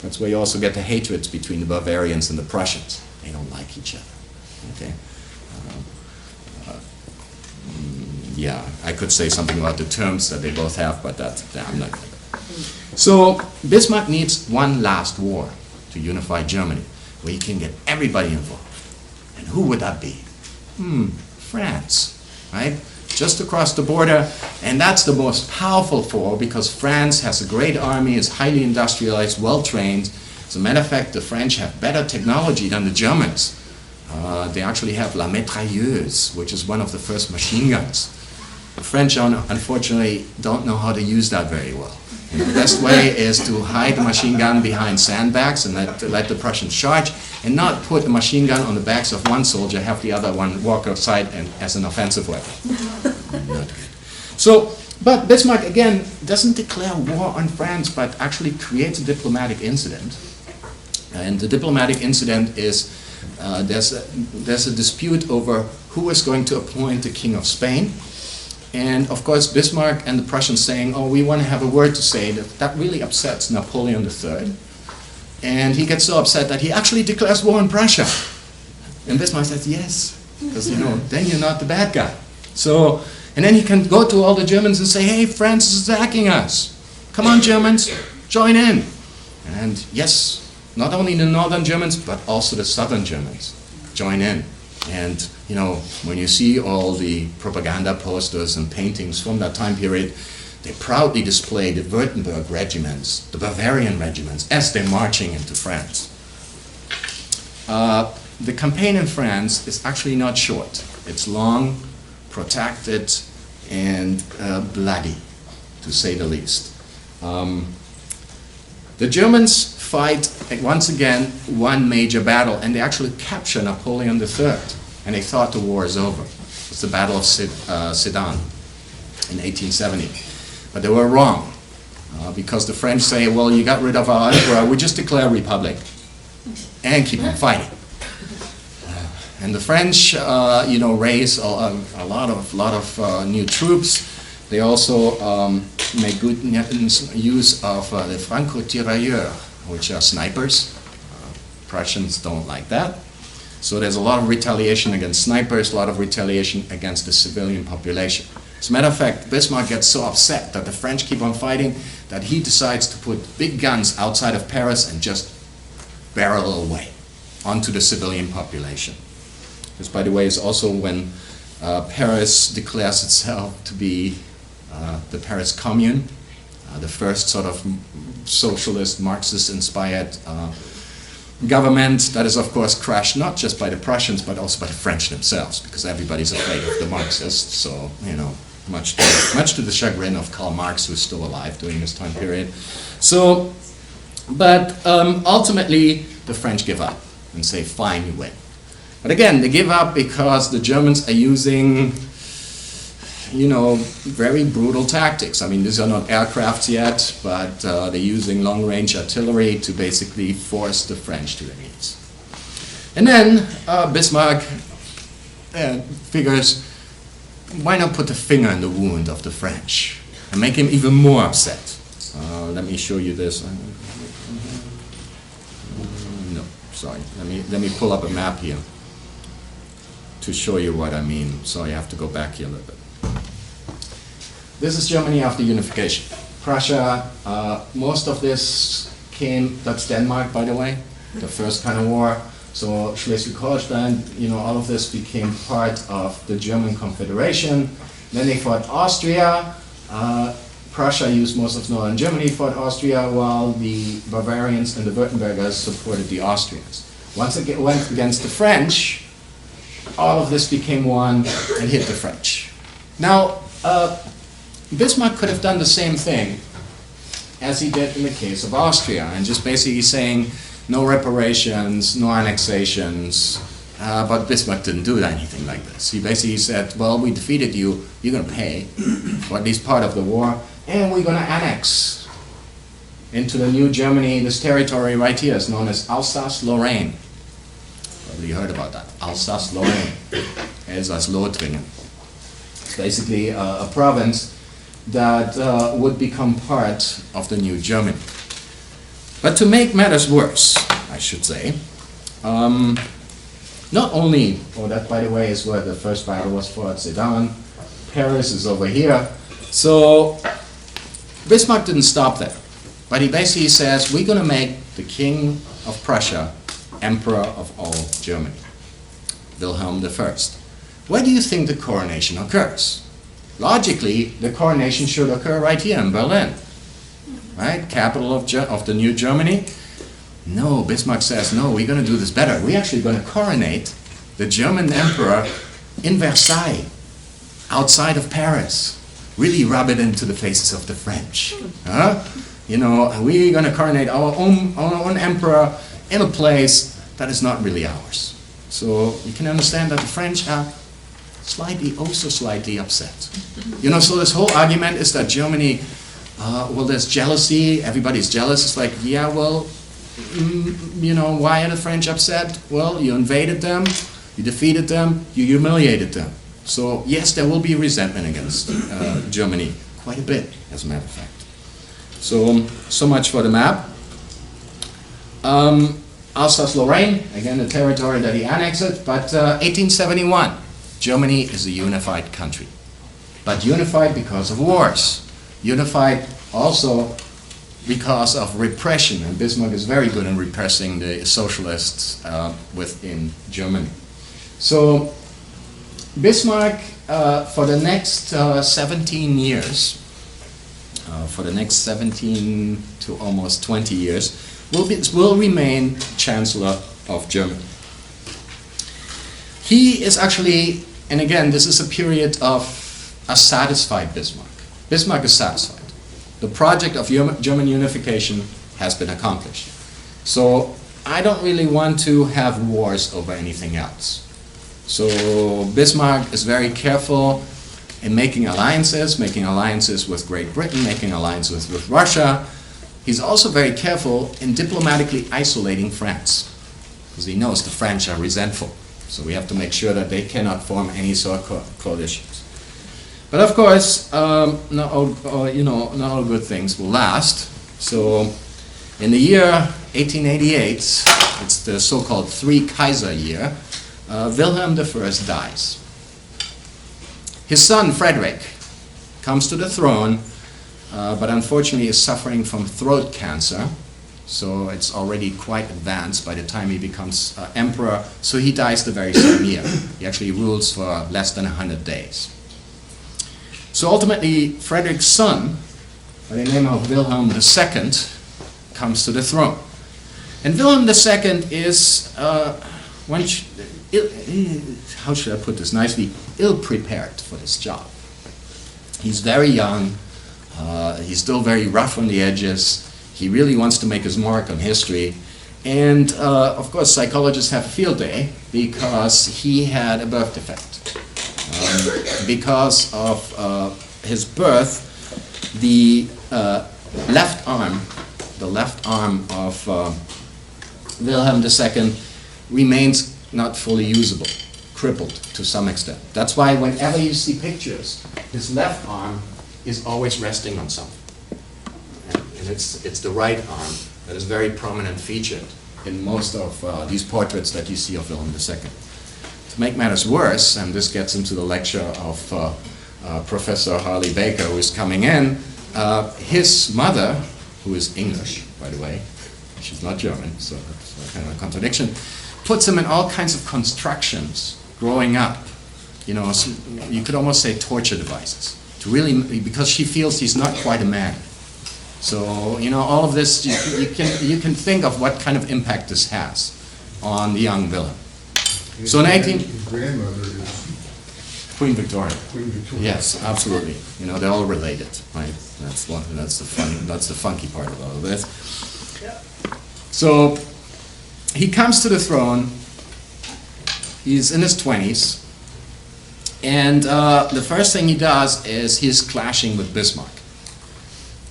That's where you also get the hatreds between the Bavarians and the Prussians. They don't like each other. Okay. Yeah, I could say something about the terms that they both have, but I'm not going to. So Bismarck needs one last war to unify Germany, where he can get everybody involved. And who would that be? France, right? Just across the border, and that's the most powerful foe, because France has a great army, is highly industrialized, well-trained. As a matter of fact, the French have better technology than the Germans. They actually have La Mitrailleuse, which is one of the first machine guns. The French, unfortunately, don't know how to use that very well. And the best way is to hide the machine gun behind sandbags and let the Prussians charge, and not put the machine gun on the backs of one soldier, have the other one walk outside and as an offensive weapon. Not good. So, but Bismarck, again, doesn't declare war on France, but actually creates a diplomatic incident. And the diplomatic incident is there's a dispute over who is going to appoint the King of Spain. And of course, Bismarck and the Prussians saying, oh, we want to have a word to say. That really upsets Napoleon III. And he gets so upset that he actually declares war on Prussia. And Bismarck says, yes, because then you're not the bad guy. So, and then he can go to all the Germans and say, hey, France is attacking us. Come on, Germans, join in. And yes, not only the northern Germans, but also the southern Germans join in. And when you see all the propaganda posters and paintings from that time period, they proudly display the Württemberg regiments, the Bavarian regiments, as they're marching into France. The campaign in France is actually not short. It's long, protracted, and bloody, to say the least. The Germans fight, once again, one major battle, and they actually capture Napoleon III, and they thought the war is over. It's the Battle of Sedan in 1870. But they were wrong, because the French say, well, you got rid of our emperor, we just declare a republic, and keep on fighting. And the French, raise a lot of new troops. They also make good use of the franco-tirailleurs, which are snipers. Prussians don't like that. So there's a lot of retaliation against snipers, a lot of retaliation against the civilian population. As a matter of fact, Bismarck gets so upset that the French keep on fighting that he decides to put big guns outside of Paris and just barrel away onto the civilian population. This, by the way, is also when Paris declares itself to be the Paris Commune, the first sort of socialist, Marxist-inspired government that is, of course, crashed not just by the Prussians, but also by the French themselves, because everybody's afraid of the Marxists. So, you know, much to the chagrin of Karl Marx, who's still alive during this time period. So, but ultimately, the French give up and say, fine, you win. But again, they give up because the Germans are using, you know, very brutal tactics. I mean, these are not aircrafts yet, but they're using long-range artillery to basically force the French to their knees. And then Bismarck figures, why not put the finger in the wound of the French and make him even more upset? Let me show you this. No, sorry. Let me pull up a map here to show you what I mean. Sorry, I have to go back here a little bit. This is Germany after unification. Prussia, most of this came, that's Denmark, by the way, the first kind of war. So Schleswig-Holstein, you know, all of this became part of the German Confederation. Then they fought Austria. Prussia used most of northern Germany, fought Austria, while the Bavarians and the Württembergers supported the Austrians. Once it went against the French, all of this became one and hit the French. Now, Bismarck could have done the same thing as he did in the case of Austria, and just basically saying no reparations, no annexations, but Bismarck didn't do anything like this. He basically said, well, we defeated you, you're going to pay, or at least part of the war, and we're going to annex into the new Germany. This territory right here is known as Alsace-Lorraine. Probably heard about that. Alsace-Lorraine, Elsass-Lothringen. It's basically a province that would become part of the new Germany. But to make matters worse, I should say, not only, that by the way is where the first battle was fought at Sedan, Paris is over here, so Bismarck didn't stop there, but he basically says, we're going to make the King of Prussia Emperor of all Germany, Wilhelm I. Where do you think the coronation occurs? Logically, the coronation should occur right here in Berlin, right? Capital of the new Germany. No, Bismarck says, no, we're going to do this better. We're actually going to coronate the German emperor in Versailles, outside of Paris. Really rub it into the faces of the French. You know, we're going to coronate our own emperor in a place that is not really ours. So you can understand that the French are slightly upset. You know, so this whole argument is that Germany, well, there's jealousy, everybody's jealous. It's like, yeah, well, you know, why are the French upset? Well, you invaded them, you defeated them, you humiliated them. So yes, there will be resentment against Germany, quite a bit, as a matter of fact. So much for the map. Alsace-Lorraine, again, the territory that he annexed, but 1871. Germany is a unified country, but unified because of wars, unified also because of repression, and Bismarck is very good in repressing the socialists within Germany. So Bismarck, for the next 17 years, for the next 17 to almost 20 years, will remain Chancellor of Germany. He is actually, and again, this is a period of a satisfied Bismarck. Bismarck is satisfied. The project of German unification has been accomplished. So I don't really want to have wars over anything else. So Bismarck is very careful in making alliances with Great Britain, making alliances with Russia. He's also very careful in diplomatically isolating France, because he knows the French are resentful. So we have to make sure that they cannot form any sort of coalitions. But of course, not all good things will last. So in the year 1888, it's the so-called Three Kaiser year, Wilhelm I dies. His son Frederick comes to the throne, but unfortunately is suffering from throat cancer, So it's already quite advanced by the time he becomes emperor. So he dies the very same year. He actually rules for less than 100 days. So ultimately, Frederick's son, by the name of Wilhelm II, comes to the throne. And Wilhelm II is, how should I put this nicely, ill-prepared for this job. He's very young, he's still very rough on the edges, he really wants to make his mark on history, and of course psychologists have a field day because he had a birth defect. Because of his birth, the left arm of Wilhelm II remains not fully usable, crippled to some extent. That's why whenever you see pictures, his left arm is always resting on something. And it's the right arm that is very prominent featured in most of these portraits that you see of Wilhelm II. To make matters worse, and this gets into the lecture of Professor Harley Baker, who is coming in, his mother, who is English, by the way, she's not German, so that's kind of a contradiction, puts him in all kinds of constructions growing up. You know, so you could almost say torture devices, to really, because she feels he's not quite a man. So, you know, all of this, you can think of what kind of impact this has on the young Wilhelm. So in 18... His grandmother is Queen Victoria. Queen Victoria. Yes, absolutely. You know, they're all related, right? That's the funky part of all of this. So he comes to the throne. He's in his 20s, and the first thing he does is he's clashing with Bismarck,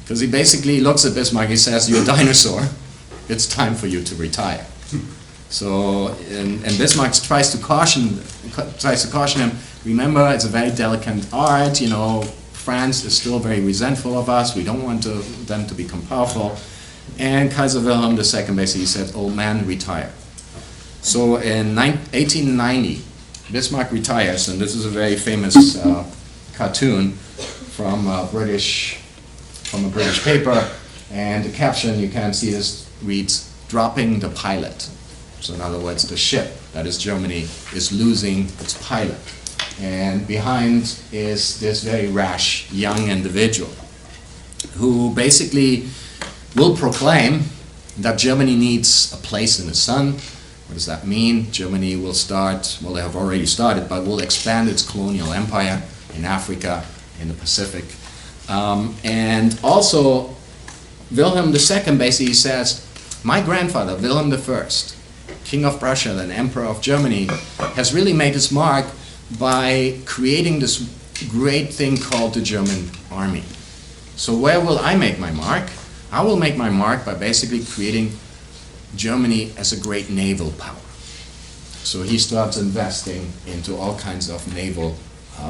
because he basically looks at Bismarck. He says, "You're a dinosaur. It's time for you to retire." So, and Bismarck tries to caution him. Remember, it's a very delicate art. You know, France is still very resentful of us. We don't want them to become powerful. And Kaiser Wilhelm II basically said, "Old man, retire." So in 1890, Bismarck retires, and this is a very famous cartoon from a British paper. And the caption, you can see this, reads, "Dropping the pilot." So in other words, the ship, that is Germany, is losing its pilot. And behind is this very rash young individual who basically will proclaim that Germany needs a place in the sun. What does that mean? Germany will start, well, they have already started, but will expand its colonial empire in Africa, in the Pacific. And also, Wilhelm II basically says, my grandfather, Wilhelm I, King of Prussia and Emperor of Germany, has really made his mark by creating this great thing called the German army. So where will I make my mark? I will make my mark by basically creating Germany as a great naval power. So he starts investing into all kinds of naval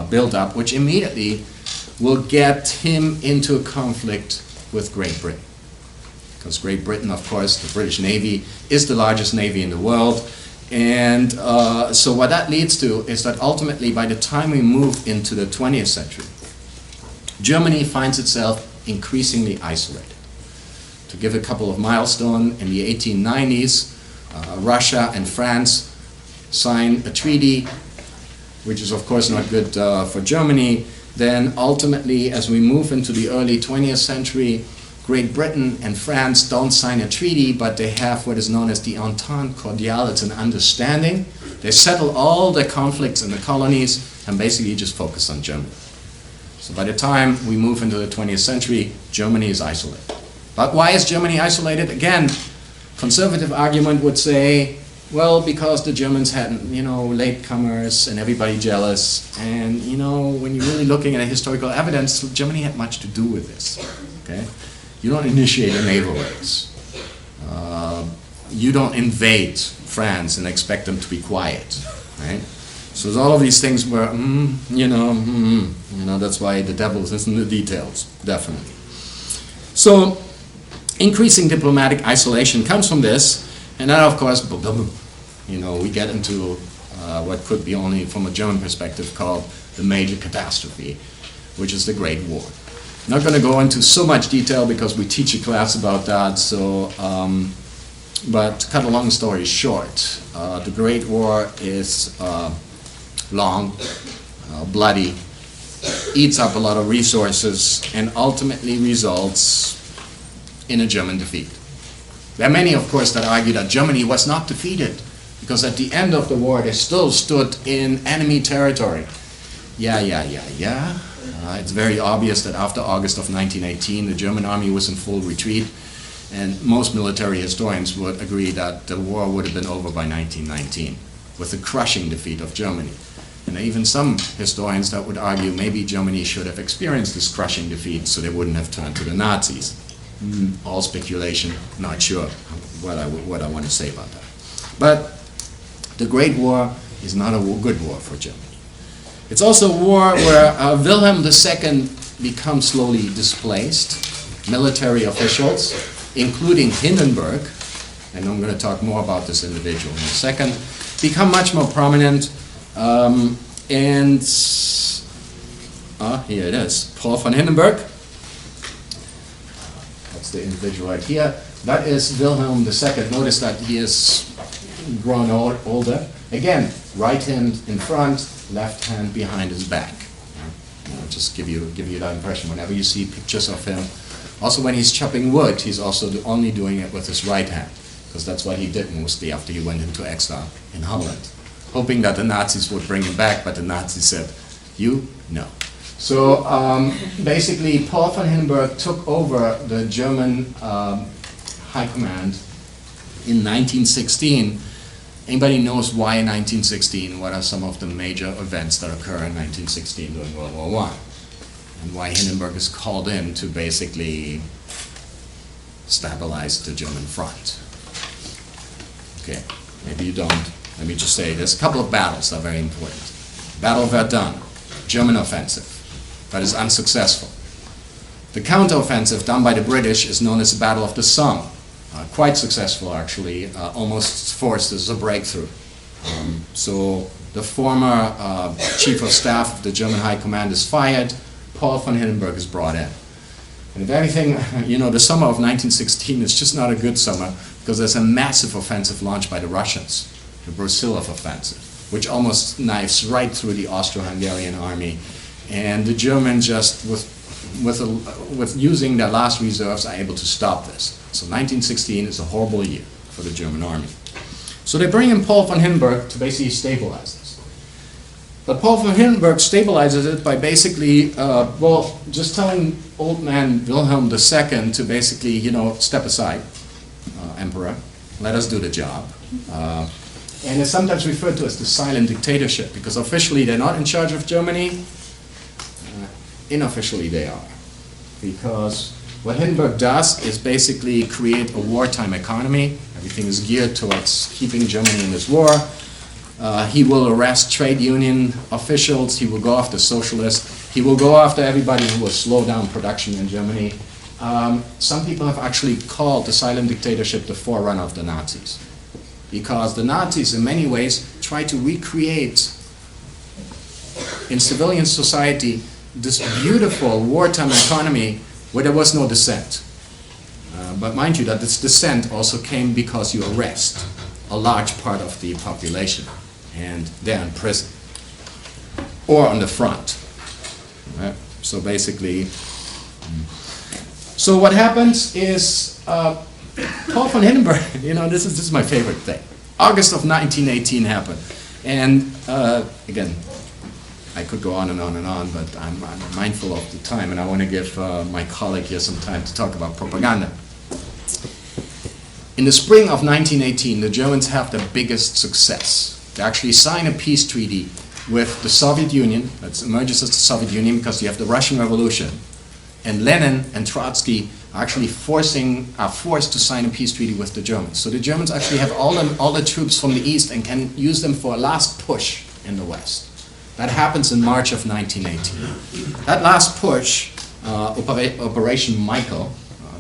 build-up, which immediately will get him into a conflict with Great Britain. Because Great Britain, of course, the British Navy is the largest navy in the world. And so what that leads to is that ultimately, by the time we move into the 20th century, Germany finds itself increasingly isolated. To give a couple of milestones, in the 1890s, Russia and France sign a treaty, which is of course not good for Germany. Then ultimately, as we move into the early 20th century, Great Britain and France don't sign a treaty, but they have what is known as the Entente Cordiale. It's an understanding. They settle all the conflicts in the colonies and basically just focus on Germany. So by the time we move into the 20th century, Germany is isolated. But why is Germany isolated? Again, conservative argument would say, well, because the Germans had, latecomers and everybody jealous. And, when you're really looking at the historical evidence, Germany had much to do with this, okay? You don't initiate a naval race. You don't invade France and expect them to be quiet, right? So there's all of these things where, that's why the devil is in the details, definitely. So increasing diplomatic isolation comes from this, and then of course, we get into what could be only from a German perspective called the Major Catastrophe, which is the Great War. Not going to go into so much detail because we teach a class about that, so, but to cut a long story short, the Great War is long, bloody, eats up a lot of resources, and ultimately results in a German defeat. There are many, of course, that argue that Germany was not defeated, because at the end of the war they still stood in enemy territory. Yeah. It's very obvious that after August of 1918 the German army was in full retreat, and most military historians would agree that the war would have been over by 1919 with the crushing defeat of Germany. And even some historians that would argue maybe Germany should have experienced this crushing defeat so they wouldn't have turned to the Nazis. All speculation, not sure what I want to say about that. But the Great War is not a good war for Germany. It's also a war where Wilhelm II becomes slowly displaced. Military officials, including Hindenburg, and I'm going to talk more about this individual in a second, become much more prominent. And here it is, Paul von Hindenburg. That's the individual right here. That is Wilhelm II. Notice that he is grown older. Again, right hand in front, left hand behind his back. Just give you that impression whenever you see pictures of him. Also, when he's chopping wood, he's also only doing it with his right hand, because that's what he did mostly after he went into exile in Holland, hoping that the Nazis would bring him back, but the Nazis said, no. So basically, Paul von Hindenburg took over the German High Command in 1916. Anybody knows why in 1916? What are some of the major events that occur in 1916 during World War I? And why Hindenburg is called in to basically stabilize the German front. Okay, maybe you don't. Let me just say, there's a couple of battles that are very important. Battle of Verdun, German offensive, but is unsuccessful. The counteroffensive done by the British is known as the Battle of the Somme. Quite successful, actually, almost forced as a breakthrough. So the former chief of staff of the German High Command is fired, Paul von Hindenburg is brought in. And if anything, the summer of 1916 is just not a good summer, because there's a massive offensive launched by the Russians, the Versailles offensive, which almost knives right through the Austro-Hungarian army. And the Germans just, with using their last reserves, are able to stop this. So 1916 is a horrible year for the German army. So they bring in Paul von Hindenburg to basically stabilize this. But Paul von Hindenburg stabilizes it by basically, just telling old man Wilhelm II to basically, step aside, emperor, let us do the job. And it's sometimes referred to as the silent dictatorship, because officially they're not in charge of Germany, unofficially they are. Because what Hindenburg does is basically create a wartime economy. Everything is geared towards keeping Germany in this war. He will arrest trade union officials. He will go after socialists. He will go after everybody who will slow down production in Germany. Some people have actually called the silent dictatorship the forerunner of the Nazis, because the Nazis in many ways try to recreate in civilian society this beautiful wartime economy where there was no dissent. But mind you that this dissent also came because you arrest a large part of the population and they're in prison or on the front. Right? So basically, so what happens is Paul von Hindenburg, this is my favorite thing. August of 1918 happened. And again, I could go on and on and on, but I'm mindful of the time, and I want to give my colleague here some time to talk about propaganda. In the spring of 1918, the Germans have their biggest success. They actually sign a peace treaty with the Soviet Union. That emerges as the Soviet Union because you have the Russian Revolution. And Lenin and Trotsky are actually forced to sign a peace treaty with the Germans. So the Germans actually have all the troops from the East and can use them for a last push in the West. That happens in March of 1918. That last push, Operation Michael,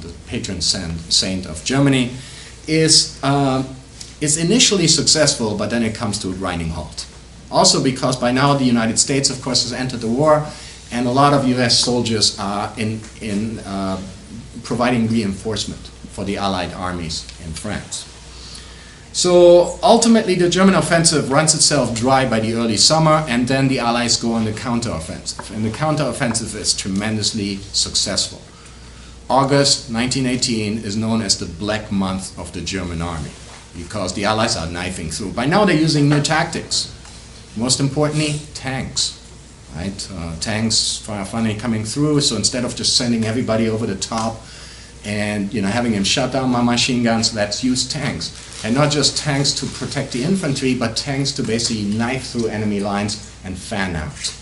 the patron saint of Germany, is initially successful, but then it comes to a grinding halt. Also because by now the United States, of course, has entered the war, and a lot of US soldiers are in providing reinforcement for the Allied armies in France. So ultimately the German offensive runs itself dry by the early summer, and then the Allies go on the counteroffensive. And the counteroffensive is tremendously successful. August 1918 is known as the Black Month of the German army because the Allies are knifing through. By now they're using new tactics. Most importantly, tanks. Right? Tanks finally coming through, so instead of just sending everybody over the top and having them shut down my machine guns, let's use tanks. And not just tanks to protect the infantry, but tanks to basically knife through enemy lines and fan out.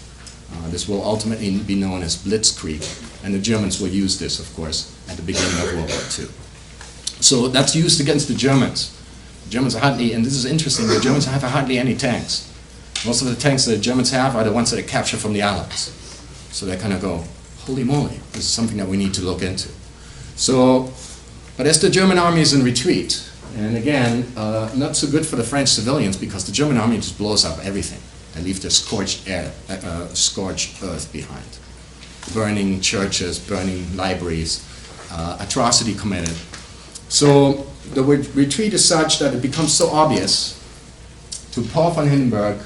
This will ultimately be known as blitzkrieg, and the Germans will use this, of course, at the beginning of World War II. So that's used against the Germans. The Germans hardly, and this is interesting, the Germans have hardly any tanks. Most of the tanks that the Germans have are the ones that are captured from the Allies. So they kind of go, holy moly, this is something that we need to look into. So, but as the German army is in retreat, and again, not so good for the French civilians because the German army just blows up everything. They leave the scorched earth behind. Burning churches, burning libraries, atrocity committed. So the retreat is such that it becomes so obvious to Paul von Hindenburg,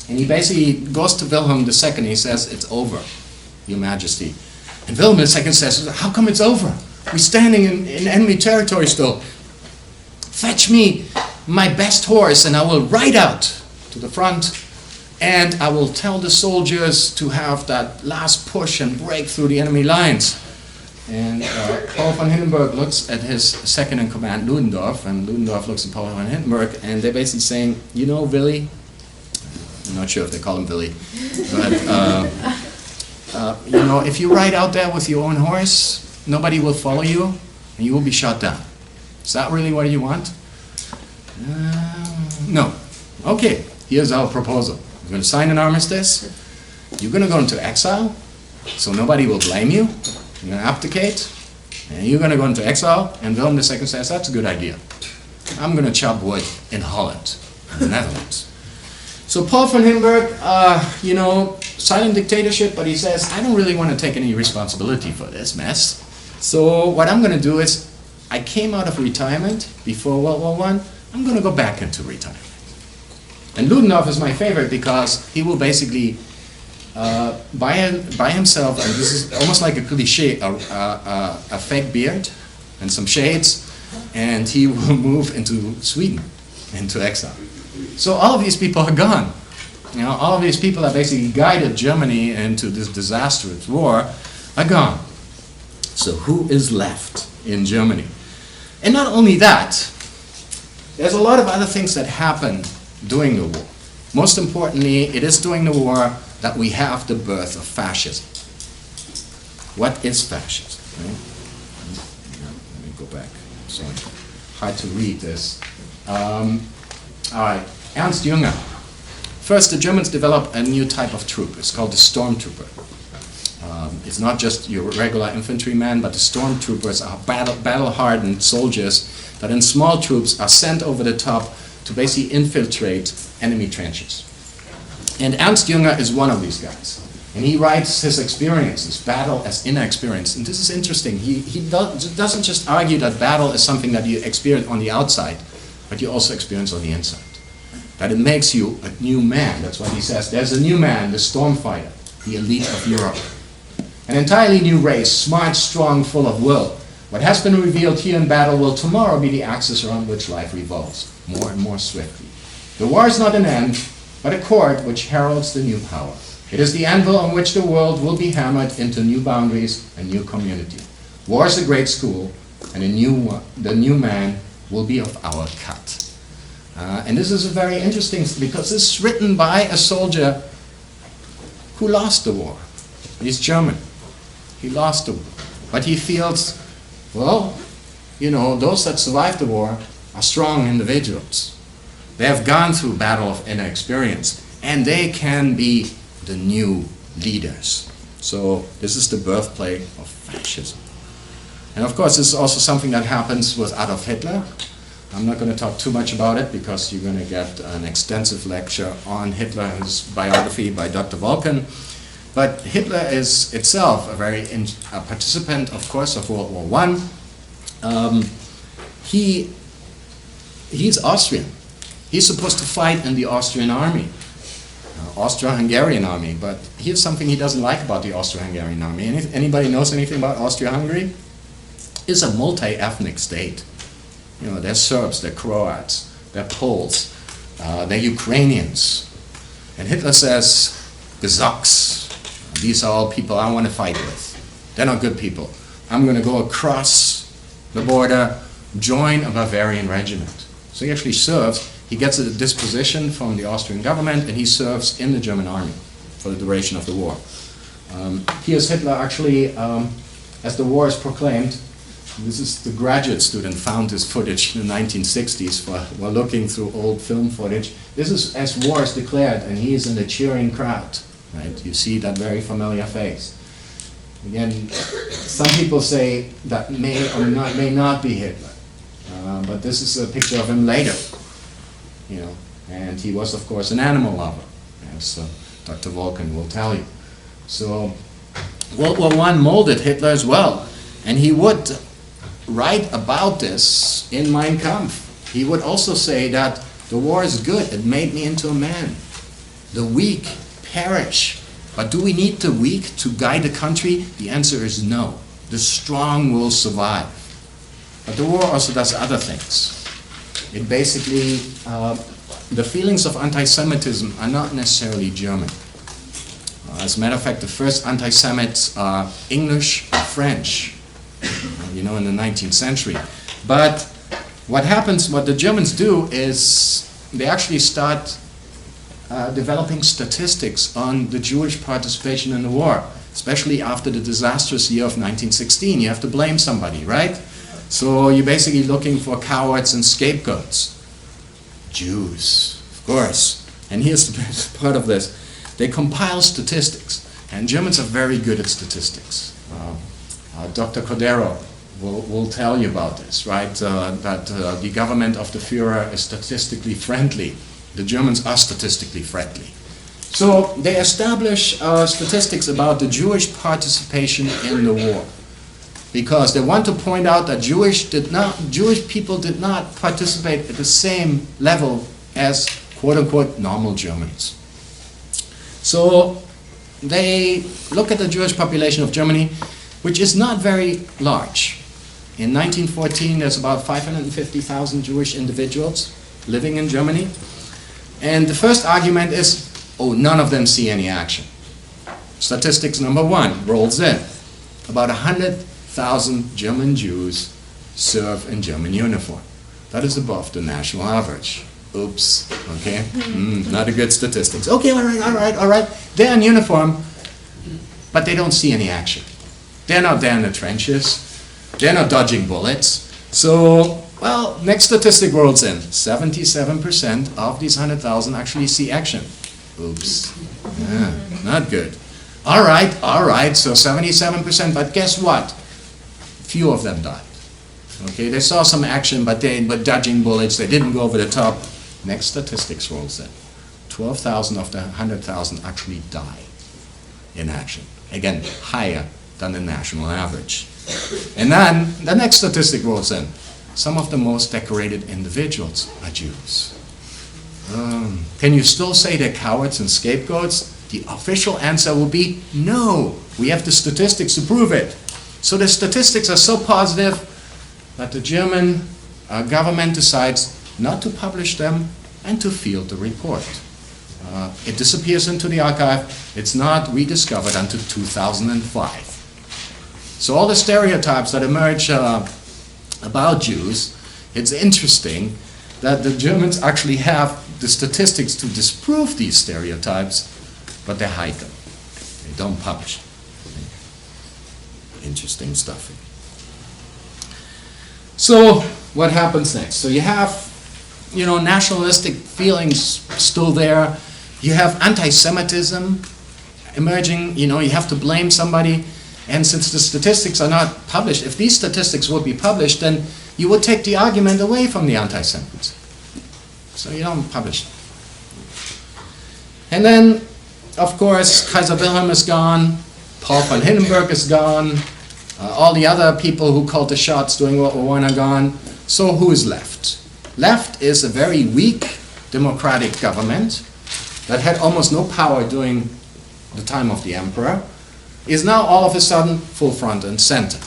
and he basically goes to Wilhelm II and he says, it's over, Your Majesty. And Wilhelm II says, how come it's over? We're standing in enemy territory still. Fetch me my best horse and I will ride out to the front and I will tell the soldiers to have that last push and break through the enemy lines. And Paul von Hindenburg looks at his second in command, Ludendorff, and Ludendorff looks at Paul von Hindenburg, and they're basically saying, Willy, I'm not sure if they call him Willy, but if you ride out there with your own horse, nobody will follow you, and you will be shot down. Is that really what you want? No. Okay, here's our proposal. You're going to sign an armistice, you're going to go into exile, so nobody will blame you. You're going to abdicate, and you're going to go into exile, and Wilhelm II says, that's a good idea. I'm going to chop wood in Holland, in the Netherlands. So Paul von Hindenburg, silent dictatorship, but he says, I don't really want to take any responsibility for this mess. So what I'm going to do is, I came out of retirement before World War I, I'm going to go back into retirement. And Ludendorff is my favorite because he will basically by himself, and this is almost like a cliche, a fake beard and some shades, and he will move into Sweden, into exile. So all of these people are gone. All of these people that basically guided Germany into this disastrous war are gone. So who is left in Germany? And not only that, there's a lot of other things that happen during the war. Most importantly, it is during the war that we have the birth of fascism. What is fascism? Right? Let me go back. Sorry, hard to read this. All right, Ernst Jünger. First, the Germans developed a new type of troop. It's called the stormtrooper. It's not just your regular infantrymen, but the stormtroopers are battle-hardened soldiers that in small troops are sent over the top to basically infiltrate enemy trenches. And Ernst Jünger is one of these guys. And he writes his experiences, battle as inner experience. And this is interesting. He doesn't just argue that battle is something that you experience on the outside, but you also experience on the inside. That it makes you a new man. That's what he says. There's a new man, the stormfighter, the elite of Europe. An entirely new race, smart, strong, full of will. What has been revealed here in battle will tomorrow be the axis around which life revolves, more and more swiftly. The war is not an end, but a cord which heralds the new power. It is the anvil on which the world will be hammered into new boundaries and new community. War is a great school, and the new man will be of our cut. And this is a very interesting, because this is written by a soldier who lost the war. He's German. He lost the war. But he feels, well, those that survived the war are strong individuals. They have gone through battle of inner experience, and they can be the new leaders. So this is the birthplace of fascism. And of course, this is also something that happens with Adolf Hitler. I'm not going to talk too much about it because you're going to get an extensive lecture on Hitler and his biography by Dr. Vulcan. But Hitler is itself a participant, of course, of World War I. He's Austrian. He's supposed to fight in the Austrian army, Austro-Hungarian army. But here's something he doesn't like about the Austro-Hungarian army. Anybody knows anything about Austria-Hungary? It's a multi-ethnic state. You know, they're Serbs, they're Croats, they're Poles, they're Ukrainians. And Hitler says, Gesucks, these are all people I want to fight with. They're not good people. I'm going to go across the border, join a Bavarian regiment. So he actually serves, he gets a disposition from the Austrian government, and he serves in the German army for the duration of the war. Here's Hitler actually, as the war is proclaimed. This is the graduate student found this footage in the 1960s while looking through old film footage. This is as war is declared, and he is in the cheering crowd. Right? You see that very familiar face. Again, some people say that may not be Hitler, but this is a picture of him later. You know, and he was, of course, an animal lover, as Dr. Volkan will tell you. So, World War I molded Hitler as well, and he would write about this in Mein Kampf. He would also say that the war is good, it made me into a man. The weak perish. But do we need the weak to guide the country? The answer is no. The strong will survive. But the war also does other things. It basically, the feelings of anti-Semitism are not necessarily German. As a matter of fact, the first anti-Semites are English, French, you know, in the 19th century. But what happens, what the Germans do is they actually start developing statistics on the Jewish participation in the war, especially after the disastrous year of 1916. You have to blame somebody, right? So you're basically looking for cowards and scapegoats. Jews, of course. And here's the best part of this. They compile statistics, and Germans are very good at statistics. Dr. Cordero will tell you about this, right? That the government of the Führer is statistically friendly. The Germans are statistically friendly. So they establish statistics about the Jewish participation in the war, because they want to point out that Jewish people did not participate at the same level as quote-unquote normal Germans. So they look at the Jewish population of Germany, which is not very large. In 1914, there's about 550,000 Jewish individuals living in Germany. And the first argument is, oh, none of them see any action. Statistics number one rolls in. About 100,000 German Jews serve in German uniform. That is above the national average. Oops, okay? Not a good statistics. Okay, all right. They're in uniform, but they don't see any action. They're not there in the trenches. They're not dodging bullets. So, well, next statistic rolls in. 77% of these 100,000 actually see action. Oops. Yeah, not good. All right. So 77%, but guess what? Few of them died. Okay, they saw some action, but they were dodging bullets. They didn't go over the top. Next statistics rolls in. 12,000 of the 100,000 actually die in action. Again, higher than the national average. And then the next statistic rolls in. Some of the most decorated individuals are Jews. Can you still say they're cowards and scapegoats? The official answer will be no. We have the statistics to prove it. So the statistics are so positive that the German government decides not to publish them and to field the report. It disappears into the archive. It's not rediscovered until 2005. So all the stereotypes that emerge about Jews, it's interesting that the Germans actually have the statistics to disprove these stereotypes, but they hide them. They don't publish them. Interesting stuff. So what happens next? So you have, nationalistic feelings still there. You have anti-Semitism emerging. You have to blame somebody. And since the statistics are not published, if these statistics would be published, then you would take the argument away from the anti-Semites. So you don't publish them. And then of course, Kaiser Wilhelm is gone, Paul von Hindenburg is gone, all the other people who called the shots during World War I are gone. So who is left? Left is a very weak democratic government that had almost no power during the time of the emperor, is now all of a sudden full front and center.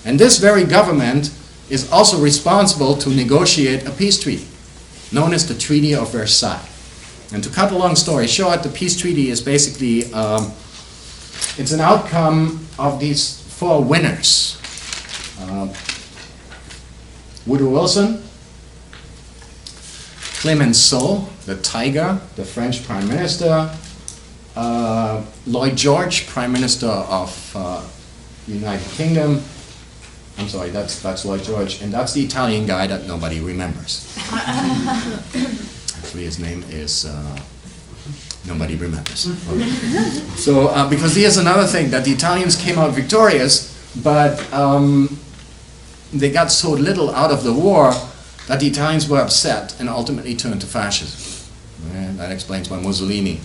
And this very government is also responsible to negotiate a peace treaty, known as the Treaty of Versailles. And to cut a long story short, the peace treaty is basically, it's an outcome of these four winners. Woodrow Wilson, Clemenceau, the Tiger, the French Prime Minister, Lloyd George, Prime Minister of United Kingdom. I'm sorry, that's Lloyd George, and that's the Italian guy that nobody remembers. Actually, his name is nobody remembers. Okay. So, because here's another thing, that the Italians came out victorious, but they got so little out of the war that the Italians were upset and ultimately turned to fascism. And that explains why Mussolini,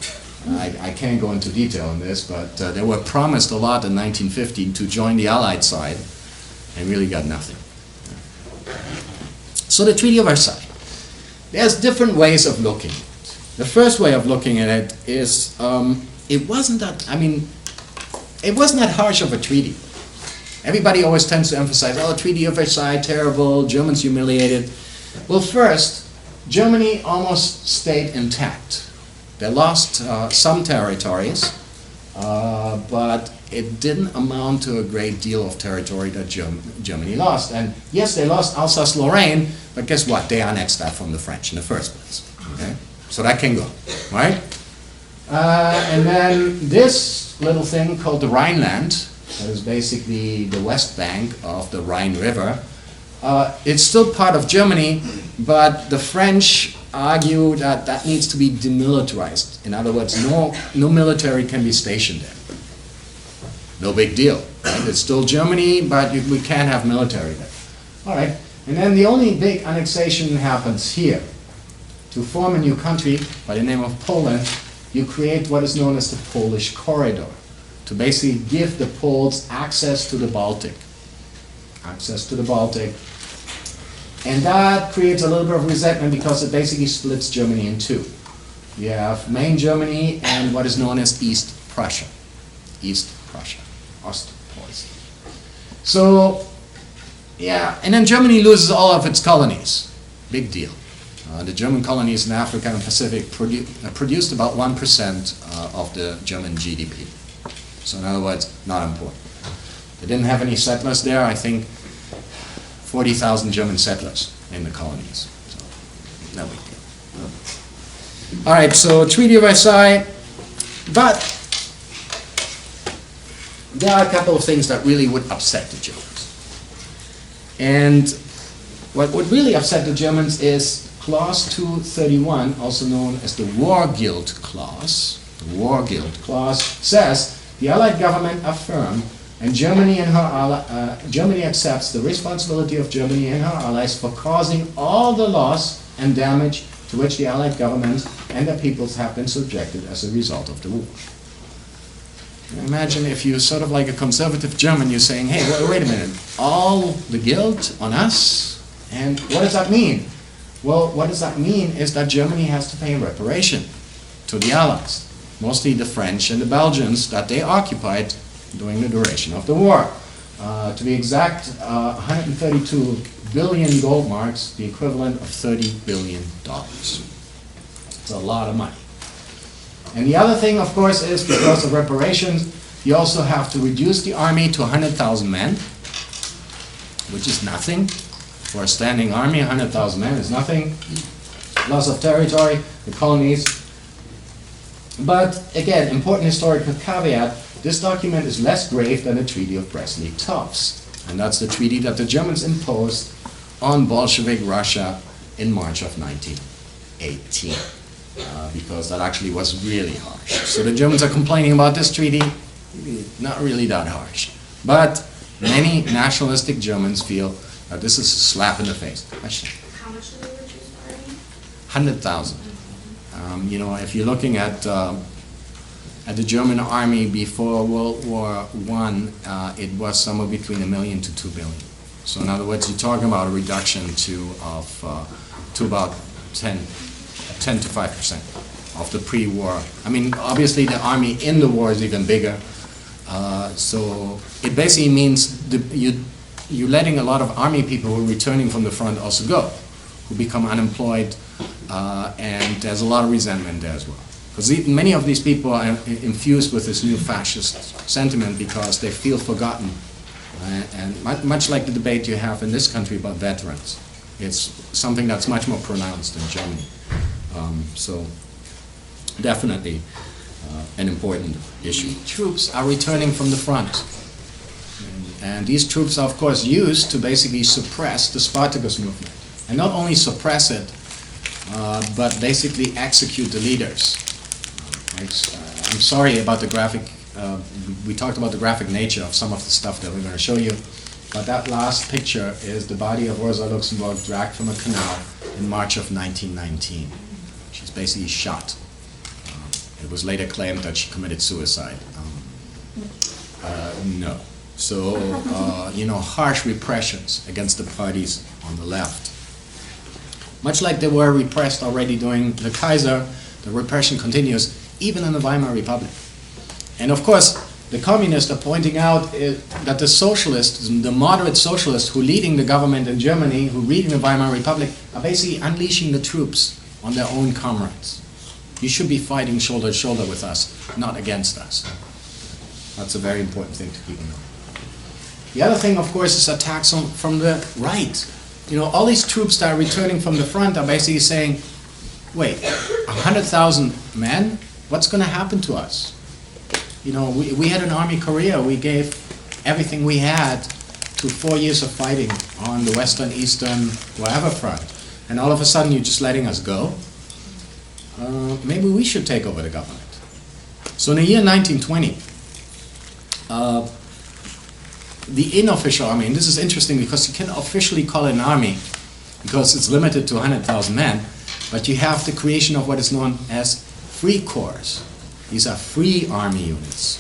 I can't go into detail on this, but they were promised a lot in 1915 to join the Allied side and really got nothing. So the Treaty of Versailles. There's different ways of looking at it. The first way of looking at it is, it wasn't that harsh of a treaty. Everybody always tends to emphasize, oh, Treaty of Versailles, terrible, Germans humiliated. Well, first, Germany almost stayed intact. They lost some territories, but it didn't amount to a great deal of territory that Germany lost. And yes, they lost Alsace-Lorraine, but guess what? They annexed that from the French in the first place. Okay? So that can go, right? And then this little thing called the Rhineland, that is basically the west bank of the Rhine River. It's still part of Germany, but the French argue that that needs to be demilitarized. In other words, no military can be stationed there. No big deal. Right? It's still Germany, but we can't have military there. All right. And then the only big annexation happens here. To form a new country by the name of Poland, you create what is known as the Polish Corridor, to basically give the Poles access to the Baltic. Access to the Baltic. And that creates a little bit of resentment because it basically splits Germany in two. You have main Germany and what is known as East Prussia. East Prussia. Ostpreußen. So, yeah, and then Germany loses all of its colonies. Big deal. The German colonies in Africa and Pacific produced about 1% of the German GDP. So in other words, not important. They didn't have any settlers there. I think 40,000 German settlers in the colonies. So no big deal. All right, so Treaty of Versailles. But there are a couple of things that really would upset the Germans. And what would really upset the Germans is Clause 231, also known as the War Guilt Clause. The War Guilt Clause says the Allied government affirm and Germany accepts the responsibility of Germany and her allies for causing all the loss and damage to which the Allied governments and their peoples have been subjected as a result of the war. Imagine if you sort of like a conservative German, you're saying, hey, wait a minute, all the guilt on us? And what does that mean? Well, what does that mean is that Germany has to pay reparation to the Allies, mostly the French and the Belgians that they occupied during the duration of the war. To be exact, 132 billion gold marks, the equivalent of $30 billion. It's a lot of money. And the other thing, of course, is because of reparations, you also have to reduce the army to 100,000 men, which is nothing. For a standing army, 100,000 men is nothing. Loss of territory, the colonies. But again, important historical caveat, this document is less grave than the Treaty of Brest-Litovsk. And that's the treaty that the Germans imposed on Bolshevik Russia in March of 1918. Because that actually was really harsh. So the Germans are complaining about this treaty, not really that harsh. But many nationalistic Germans feel that this is a slap in the face. Question? How much did they reduce the army? 100,000. You know, if you're looking at at the German army before World War I, it was somewhere between 1 million to 2 billion. So in other words, you're talking about a reduction to about 10 to 5% of the pre-war. I mean, obviously the army in the war is even bigger. So it basically means you're letting a lot of army people who are returning from the front also go, who become unemployed, and there's a lot of resentment there as well. Because many of these people are infused with this new fascist sentiment because they feel forgotten. And much like the debate you have in this country about veterans, it's something that's much more pronounced in Germany. So definitely an important issue. Troops are returning from the front. And these troops are, of course, used to basically suppress the Spartacus movement. And not only suppress it, but basically execute the leaders. I'm sorry about the graphic, we talked about the graphic nature of some of the stuff that we're going to show you, but that last picture is the body of Rosa Luxemburg dragged from a canal in March of 1919. She's basically shot. It was later claimed that she committed suicide. No. So, harsh repressions against the parties on the left. Much like they were repressed already during the Kaiser, the repression continues even in the Weimar Republic. And of course, the communists are pointing out that the socialists, the moderate socialists who are leading the government in Germany, who are leading the Weimar Republic, are basically unleashing the troops on their own comrades. You should be fighting shoulder to shoulder with us, not against us. That's a very important thing to keep in mind. The other thing, of course, is attacks from the right. All these troops that are returning from the front are basically saying, wait, 100,000 men? What's going to happen to us? We had an army career. We gave everything we had to 4 years of fighting on the western, eastern, wherever front. And all of a sudden, you're just letting us go? Maybe we should take over the government. So in the year 1920, the unofficial army, and this is interesting because you can officially call it an army because it's limited to 100,000 men, but you have the creation of what is known as free corps. These are free army units,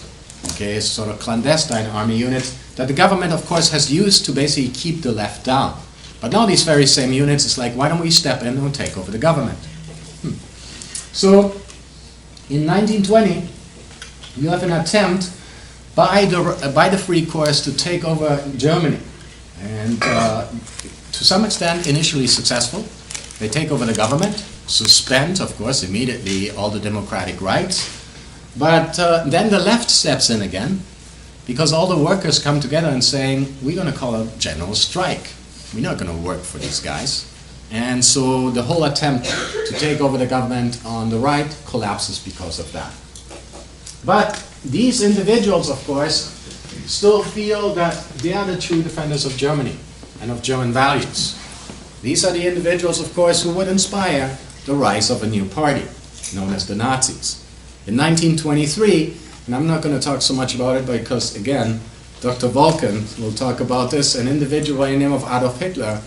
okay, sort of clandestine army units that the government, of course, has used to basically keep the left down. But now these very same units, it's like, why don't we step in and take over the government? So, in 1920, you have an attempt by the free corps to take over Germany. And to some extent, initially successful. They take over the government, suspend, of course, immediately all the democratic rights. But then the left steps in again, because all the workers come together and saying, we're going to call a general strike. We're not going to work for these guys. And so the whole attempt to take over the government on the right collapses because of that. But these individuals, of course, still feel that they are the true defenders of Germany and of German values. These are the individuals, of course, who would inspire the rise of a new party, known as the Nazis. In 1923, and I'm not going to talk so much about it because, again, Dr. Vulcan will talk about this, an individual by the name of Adolf Hitler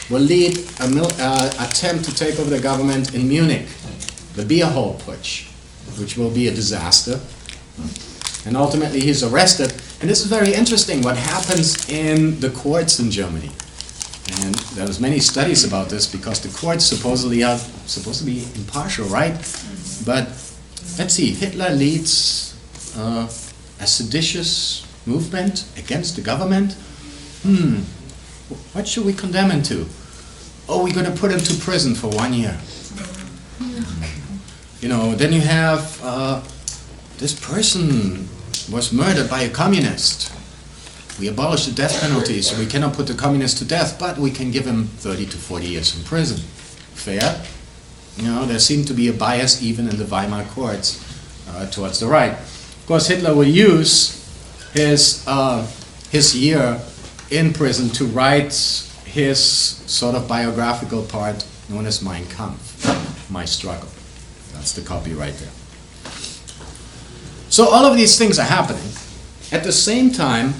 will lead an attempt to take over the government in Munich, the beer hall putsch, which will be a disaster. And ultimately he's arrested. And this is very interesting, what happens in the courts in Germany. And there's many studies about this because the courts supposedly are supposed to be impartial, right? But let's see, Hitler leads a seditious movement against the government. What should we condemn him to? Oh, we're going to put him to prison for 1 year. Then you have this person was murdered by a communist. We abolished the death penalty, so we cannot put the communist to death, but we can give him 30 to 40 years in prison. Fair? There seemed to be a bias even in the Weimar courts towards the right. Of course, Hitler will use his year in prison to write his sort of biographical part known as Mein Kampf, My Struggle. That's the copy right there. So all of these things are happening. At the same time,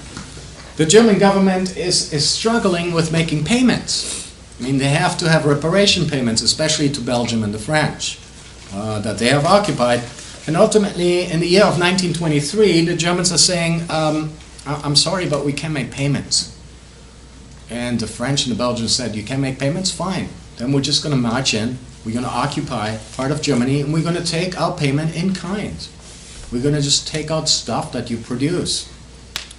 the German government is struggling with making payments. I mean, they have to have reparation payments, especially to Belgium and the French, that they have occupied. And ultimately, in the year of 1923, the Germans are saying, I'm sorry, but we can't make payments. And the French and the Belgians said, you can't make payments? Fine. Then we're just going to march in, we're going to occupy part of Germany, and we're going to take our payment in kind. We're going to just take out stuff that you produce.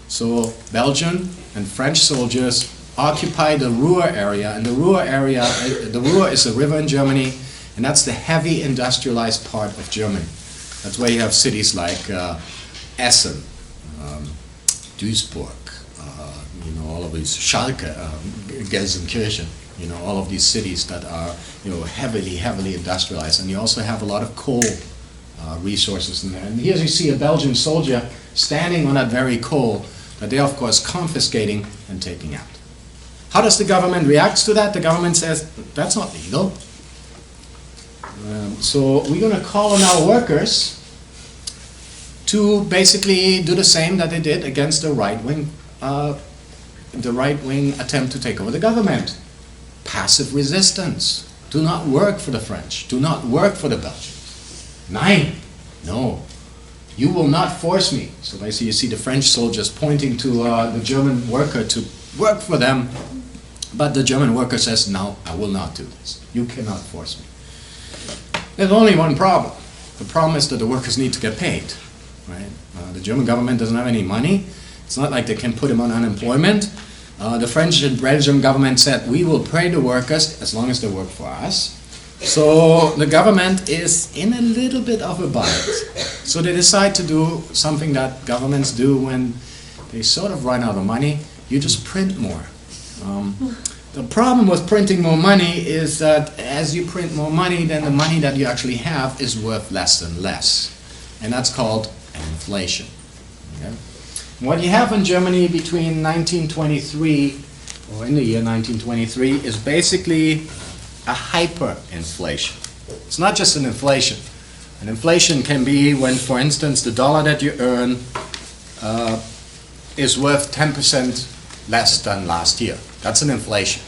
So Belgian and French soldiers occupy the Ruhr area, and the Ruhr is a river in Germany, and that's the heavy industrialized part of Germany. That's where you have cities like Essen, Duisburg, all of these Schalke, Gelsenkirchen, all of these cities that are, heavily industrialized. And you also have a lot of coal resources in there. And here you see a Belgian soldier standing on that very coal that they're, of course, confiscating and taking out. How does the government react to that? The government says, that's not legal. So we're going to call on our workers to basically do the same that they did against the right-wing attempt to take over the government. Passive resistance. Do not work for the French. Do not work for the Belgians. Nein. No. You will not force me. So basically you see the French soldiers pointing to the German worker to work for them. But the German worker says, no, I will not do this. You cannot force me. There's only one problem. The problem is that the workers need to get paid. Right? The German government doesn't have any money. It's not like they can put them on unemployment. The French and Belgian government said, we will pay the workers as long as they work for us. So the government is in a little bit of a bind. So they decide to do something that governments do when they sort of run out of money. You just print more. The problem with printing more money is that as you print more money, then the money that you actually have is worth less and less. And that's called inflation. Okay? What you have in Germany between 1923, or in the year 1923, is basically a hyperinflation. It's not just an inflation. An inflation can be when, for instance, the dollar that you earn is worth 10% less than last year. That's an inflation.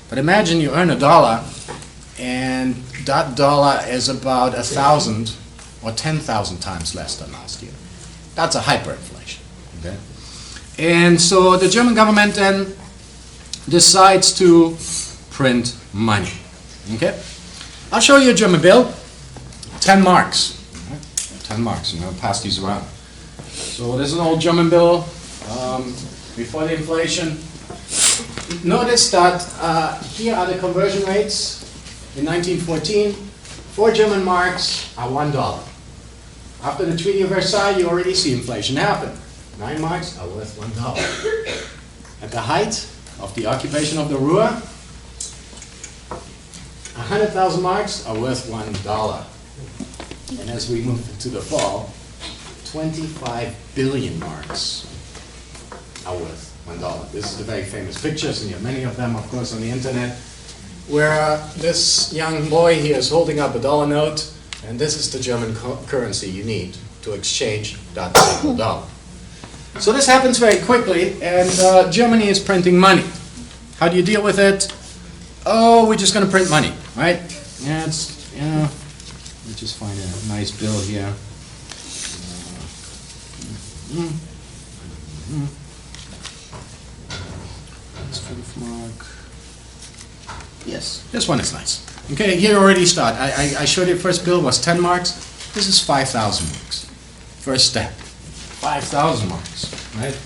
But imagine you earn $1 and that dollar is about 1,000 or 10,000 times less than last year. That's a hyperinflation. Okay? And so the German government then decides to print money. Okay? I'll show you a German bill. 10 marks. Okay? 10 marks. I'm going to pass these around. So this is an old German bill before the inflation. Notice that here are the conversion rates. In 1914, 4 German marks are $1. After the Treaty of Versailles, you already see inflation happen. 9 marks are worth $1. At the height of the occupation of the Ruhr, 100,000 marks are worth $1. And as we move into the fall, 25 billion marks are worth $1. This is the very famous pictures, and you have many of them, of course, on the internet, where this young boy here is holding up a dollar note, and this is the German currency you need to exchange that single dollar. So this happens very quickly, and Germany is printing money. How do you deal with it? Oh, we're just going to print money, right? Yeah, let me just find a nice bill here. Yes, this one is nice. Okay, here already start. I showed you the first bill was 10 marks. This is 5,000 marks. First step. 5,000 marks, right?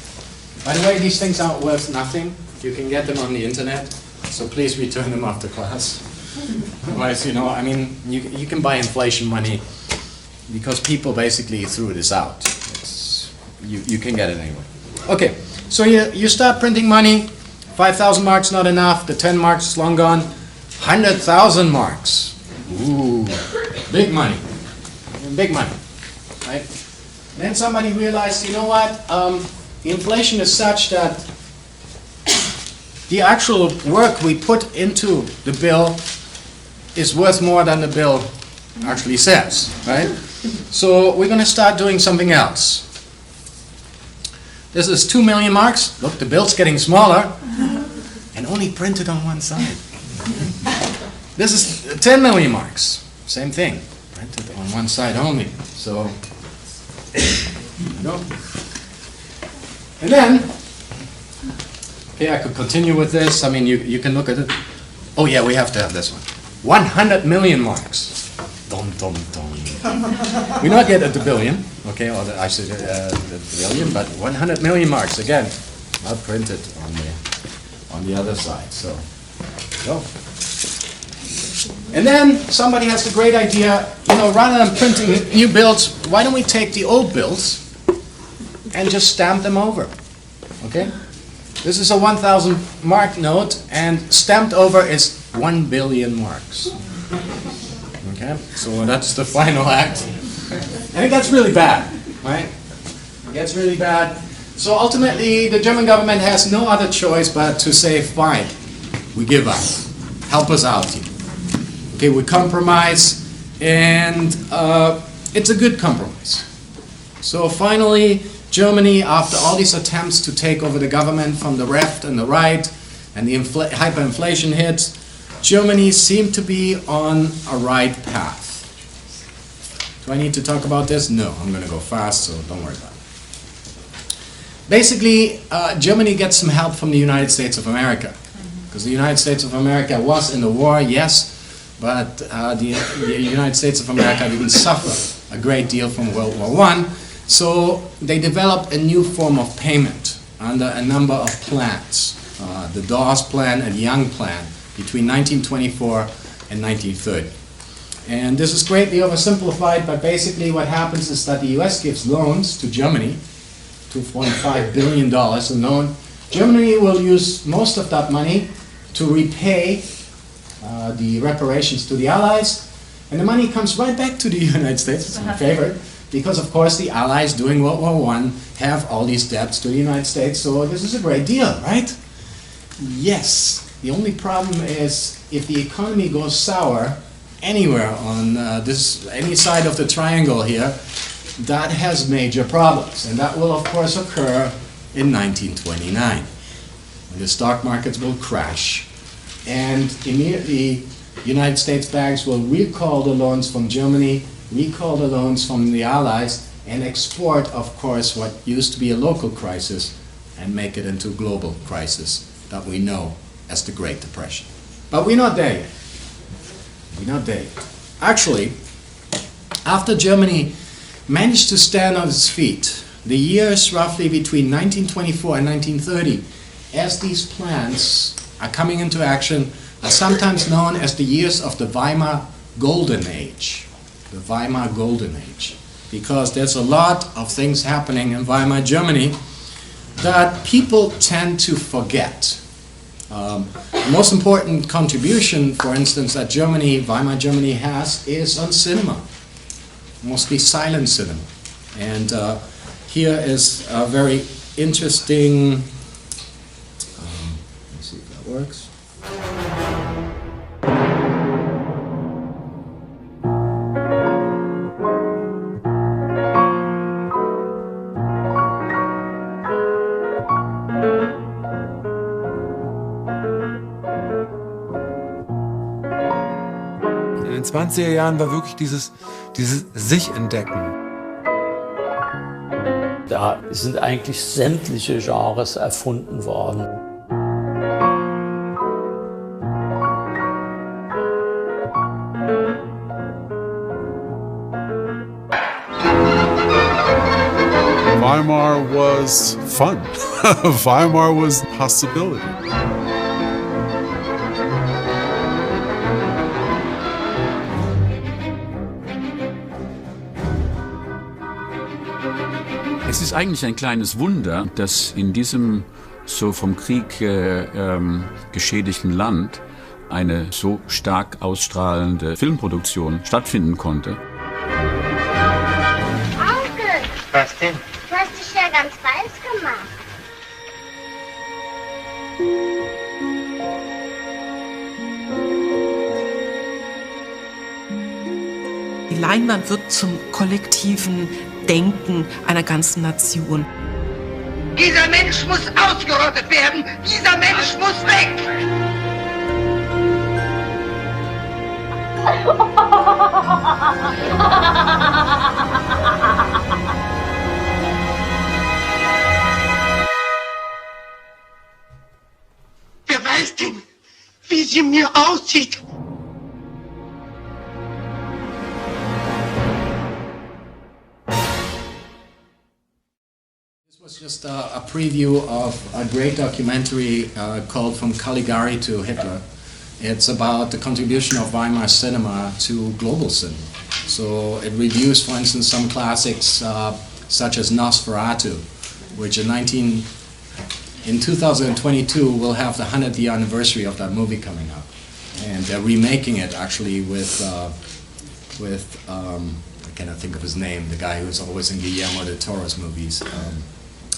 By the way, these things aren't worth nothing. You can get them on the internet, so please return them after class. Otherwise, you can buy inflation money because people basically threw this out. You can get it anyway. Okay, so you start printing money. 5,000 marks not enough. The 10 marks is long gone. 100,000 marks. Ooh, big money. Big money, right? Then somebody realized, you know what? The inflation is such that the actual work we put into the bill is worth more than the bill actually says, right? So we're going to start doing something else. This is 2 million marks. Look, the bill's getting smaller and only printed on one side. This is 10 million marks. Same thing. printed on one side only, so, no. And then, okay, I could continue with this. I mean, you can look at it. Oh yeah, we have to have this one. 100 million marks. Dum, dum, dum. We're not yet at the billion, okay, or I should the billion, but 100 million marks, again, not printed on the other side, so, go. And then somebody has the great idea, rather than printing new bills, why don't we take the old bills and just stamp them over, okay? This is a 1,000 mark note, and stamped over is 1 billion marks. Okay, so that's the final act. And it gets really bad, right? It gets really bad. So ultimately, the German government has no other choice but to say, fine, we give up. Help us out here. Okay, we compromise, and it's a good compromise. So finally, Germany, after all these attempts to take over the government from the left and the right, and the hyperinflation hits, Germany seemed to be on a right path. Do I need to talk about this? No, I'm going to go fast, so don't worry about it. Basically, Germany gets some help from the United States of America, because the United States of America was in the war, yes, but the United States of America didn't suffer a great deal from World War I, so they developed a new form of payment under a number of plans, the Dawes plan and Young plan, between 1924 and 1930. And this is greatly oversimplified, but basically what happens is that the US gives loans to Germany, $2.5 billion in loan. Germany will use most of that money to repay the reparations to the Allies, and the money comes right back to the United States. It's my favorite, because of course the Allies during World War I have all these debts to the United States, so this is a great deal, right? Yes. The only problem is if the economy goes sour anywhere on any side of the triangle here, that has major problems. And that will of course occur in 1929, when the stock markets will crash. And immediately United States banks will recall the loans from Germany, recall the loans from the Allies, and export, of course, what used to be a local crisis and make it into a global crisis that we know as the Great Depression. But we're not there yet. We're not there yet. Actually, after Germany managed to stand on its feet, the years roughly between 1924 and 1930, as these plans are coming into action, are sometimes known as the years of the Weimar Golden Age. The Weimar Golden Age. Because there's a lot of things happening in Weimar Germany that people tend to forget. The most important contribution, for instance, that Weimar Germany has is on cinema, mostly silent cinema. And here is a very interesting, let's see if that works. In den 20er Jahren war wirklich dieses Sich-Entdecken. Da sind eigentlich sämtliche Genres erfunden worden. Weimar was fun. Weimar was possibility. Es ist eigentlich ein kleines Wunder, dass in diesem so vom Krieg geschädigten Land eine so stark ausstrahlende Filmproduktion stattfinden konnte. Onkel! Was denn? Du hast dich ja ganz weiß gemacht. Die Leinwand wird zum kollektiven Denken einer ganzen Nation. Dieser Mensch muss ausgerottet werden! Dieser Mensch muss weg! Wer weiß denn, wie sie mir aussieht? This was just a preview of a great documentary called From Caligari to Hitler. It's about the contribution of Weimar cinema to global cinema. So it reviews, for instance, some classics such as Nosferatu, which in 2022 will have the 100th year anniversary of that movie coming up. And they're remaking it actually with I cannot think of his name, the guy who's always in Guillermo del Toro's movies,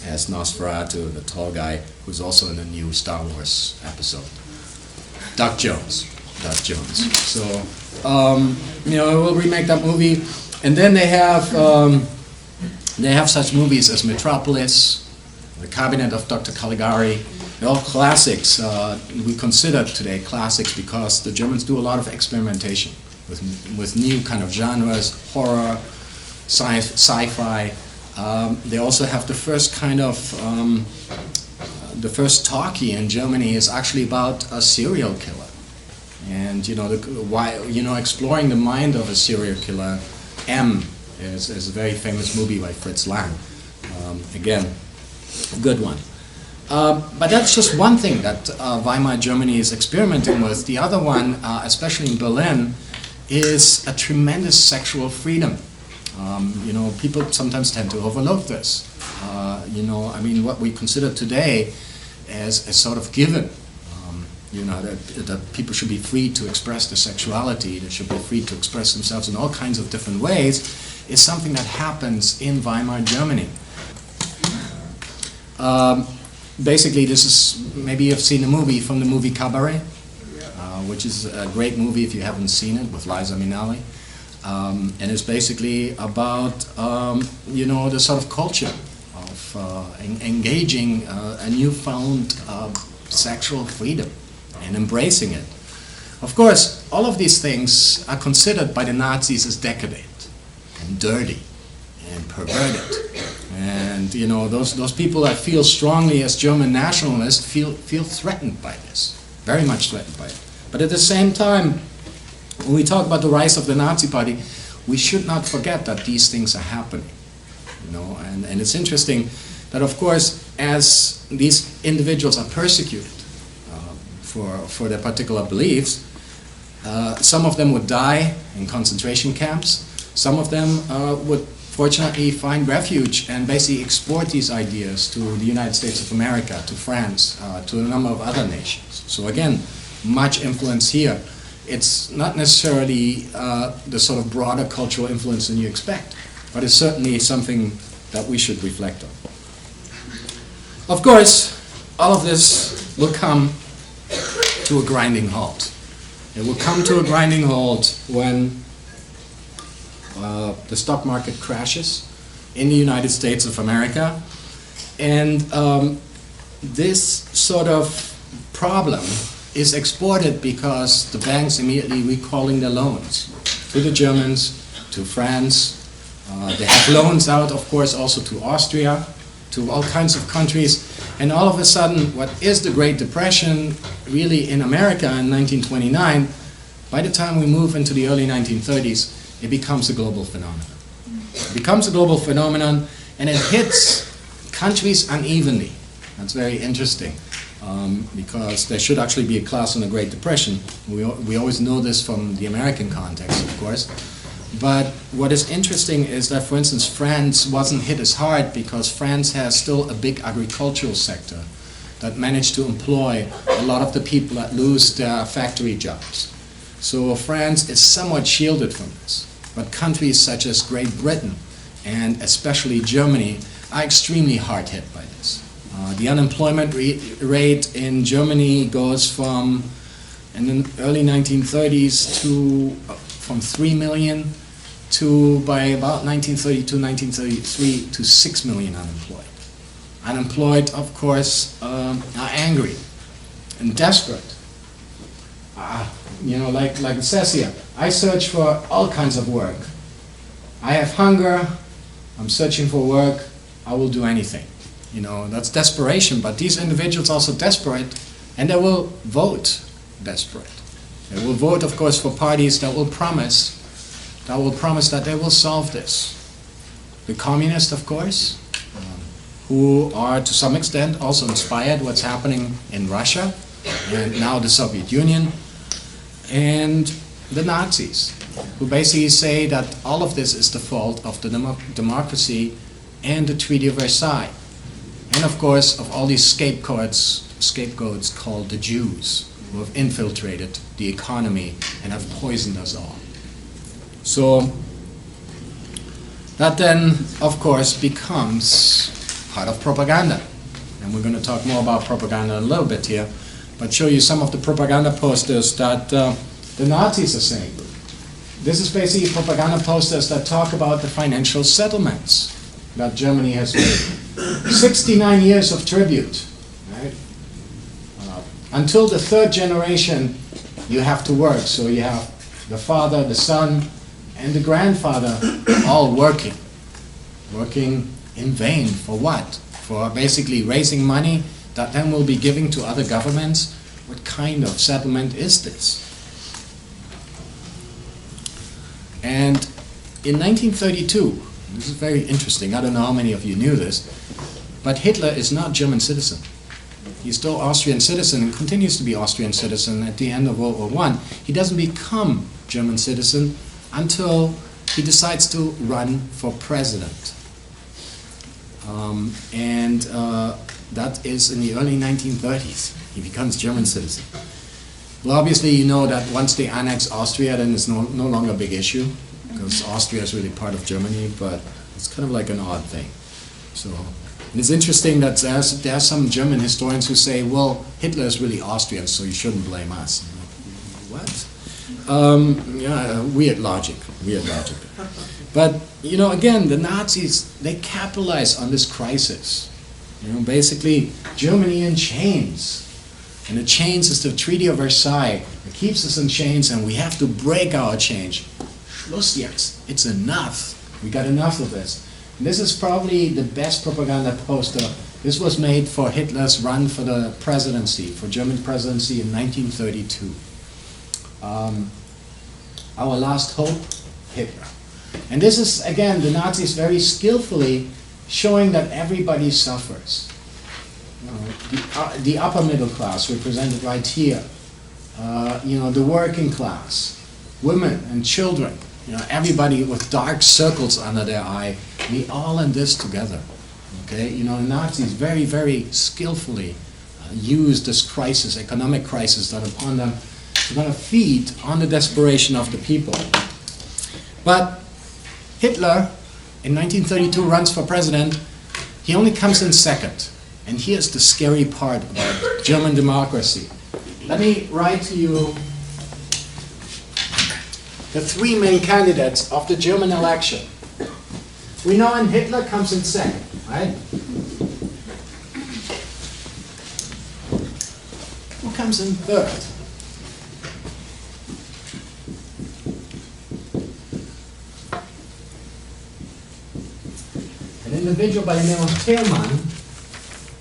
as Nosferatu, the tall guy who's also in the new Star Wars episode. Doug Jones. So, we'll remake that movie, and then they have such movies as Metropolis, The Cabinet of Dr. Caligari. They're all classics. We consider today classics because the Germans do a lot of experimentation with new kind of genres, horror, sci-fi. They also have the first kind of the first talkie in Germany is actually about a serial killer, and exploring the mind of a serial killer. M is a very famous movie by Fritz Lang. Again, a good one. But that's just one thing that Weimar Germany is experimenting with. The other one, especially in Berlin, is a tremendous sexual freedom. People sometimes tend to overlook this. What we consider today as sort of given, that people should be free to express their sexuality, they should be free to express themselves in all kinds of different ways, is something that happens in Weimar Germany. Basically, this is, maybe you've seen a movie from the movie Cabaret, which is a great movie if you haven't seen it, with Liza Minnelli. And it's basically about, the sort of culture of engaging a newfound sexual freedom and embracing it. Of course, all of these things are considered by the Nazis as decadent and dirty and perverted. And those people that feel strongly as German nationalists feel threatened by this, very much threatened by it. But at the same time, when we talk about the rise of the Nazi Party, we should not forget that these things are happening. And it's interesting that, of course, as these individuals are persecuted for their particular beliefs, some of them would die in concentration camps. Some of them would fortunately find refuge and basically export these ideas to the United States of America, to France, to a number of other nations. So again, much influence here. It's not necessarily the sort of broader cultural influence than you expect, but it's certainly something that we should reflect on. Of course, all of this will come to a grinding halt. It will come to a grinding halt when the stock market crashes in the United States of America, and this sort of problem is exported because the banks immediately recalling their loans to the Germans, to France. They have loans out, of course, also to Austria, to all kinds of countries. And all of a sudden, what is the Great Depression really in America in 1929, by the time we move into the early 1930s, it becomes a global phenomenon. It becomes a global phenomenon, and it hits countries unevenly. That's very interesting. Because there should actually be a class on the Great Depression. We always know this from the American context, of course. But what is interesting is that, for instance, France wasn't hit as hard because France has still a big agricultural sector that managed to employ a lot of the people that lose their factory jobs. So France is somewhat shielded from this. But countries such as Great Britain and especially Germany are extremely hard hit by this. The unemployment rate in Germany goes from, in the early 1930s, from 3 million to, by about 1932, 1933, to 6 million unemployed. Unemployed, of course, are angry and desperate. like it says here, I search for all kinds of work. I have hunger, I'm searching for work, I will do anything. That's desperation, but these individuals are also desperate, and they will vote desperate. They will vote, of course, for parties that will promise that they will solve this. The communists, of course, who are to some extent also inspired what's happening in Russia and now the Soviet Union, and the Nazis, who basically say that all of this is the fault of the democracy and the Treaty of Versailles, and of course of all these scapegoats called the Jews, who have infiltrated the economy and have poisoned us all. So that then, of course, becomes part of propaganda. And we're going to talk more about propaganda in a little bit here, but show you some of the propaganda posters that the Nazis are saying. This is basically propaganda posters that talk about the financial settlements that Germany has made. 69 years of tribute. Right? Until the third generation, you have to work. So you have the father, the son, and the grandfather all working in vain. For what? For basically raising money that then will be given to other governments. What kind of settlement is this? And in 1932, this is very interesting, I don't know how many of you knew this, but Hitler is not German citizen. He's still Austrian citizen and continues to be Austrian citizen at the end of World War I. He doesn't become German citizen until he decides to run for president. That is in the early 1930s. He becomes German citizen. Well, obviously you know that once they annex Austria, then it's no longer a big issue, because Austria is really part of Germany, but it's kind of like an odd thing. So, and it's interesting that there are some German historians who say, well, Hitler is really Austrian, so you shouldn't blame us. What? Weird logic. But, again, the Nazis, they capitalize on this crisis. Basically, Germany in chains. And the chains is the Treaty of Versailles. It keeps us in chains, and we have to break our chains. Schluss jetzt. It's enough. We got enough of this. And this is probably the best propaganda poster. This was made for Hitler's run for the presidency, for German presidency in 1932. Our last hope, Hitler. And this is, again, the Nazis very skillfully showing that everybody suffers. The upper middle class represented right here. The working class, women and children. Everybody with dark circles under their eye. We all in this together. Okay, the Nazis very, very skillfully used this crisis, economic crisis that upon them to kind of feed on the desperation of the people. But Hitler, in 1932, runs for president. He only comes in second. And here's the scary part about German democracy. Let me write to you the three main candidates of the German election. We know when Hitler comes in second, right? Who comes in third? An individual by the name of Thälmann,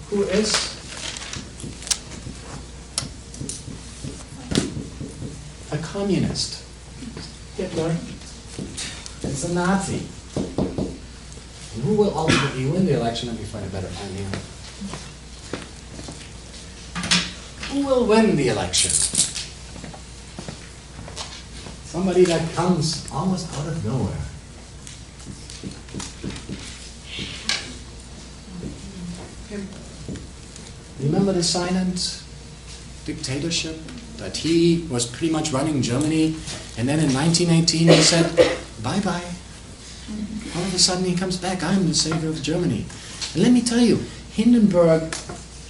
who is a communist. Hitler is a Nazi. And who will ultimately win the election? Let me find a better pen here. Who will win the election? Somebody that comes almost out of nowhere. Remember the silent dictatorship? That he was pretty much running Germany, and then in 1918 he said, bye-bye. All of a sudden he comes back, I'm the savior of Germany. And let me tell you, Hindenburg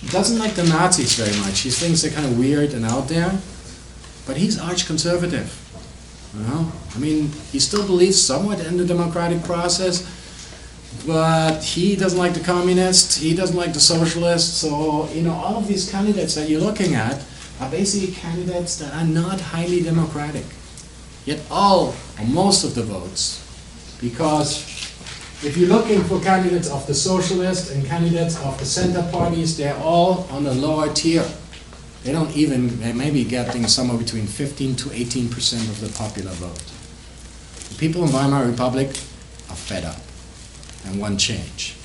doesn't like the Nazis very much. He thinks they're kind of weird and out there, but he's arch-conservative. He still believes somewhat in the democratic process, but he doesn't like the communists, he doesn't like the socialists, so, all of these candidates that you're looking at are basically candidates that are not highly democratic. Yet all, or most of the votes, because if you're looking for candidates of the socialist and candidates of the center parties, they're all on the lower tier. They don't even, they may be getting somewhere between 15 to 18% of the popular vote. The people in Weimar Republic are fed up and want change.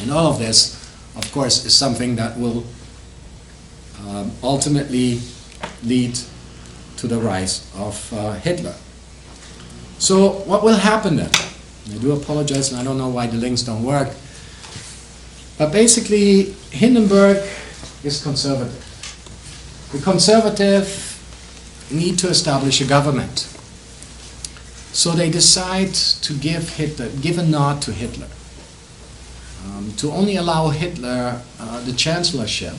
And all of this, of course, is something that will ultimately lead to the rise of Hitler. So what will happen then? I do apologize, and I don't know why the links don't work. But basically, Hindenburg is conservative. The conservative need to establish a government. So they decide to give a nod to Hitler. To only allow Hitler the chancellorship,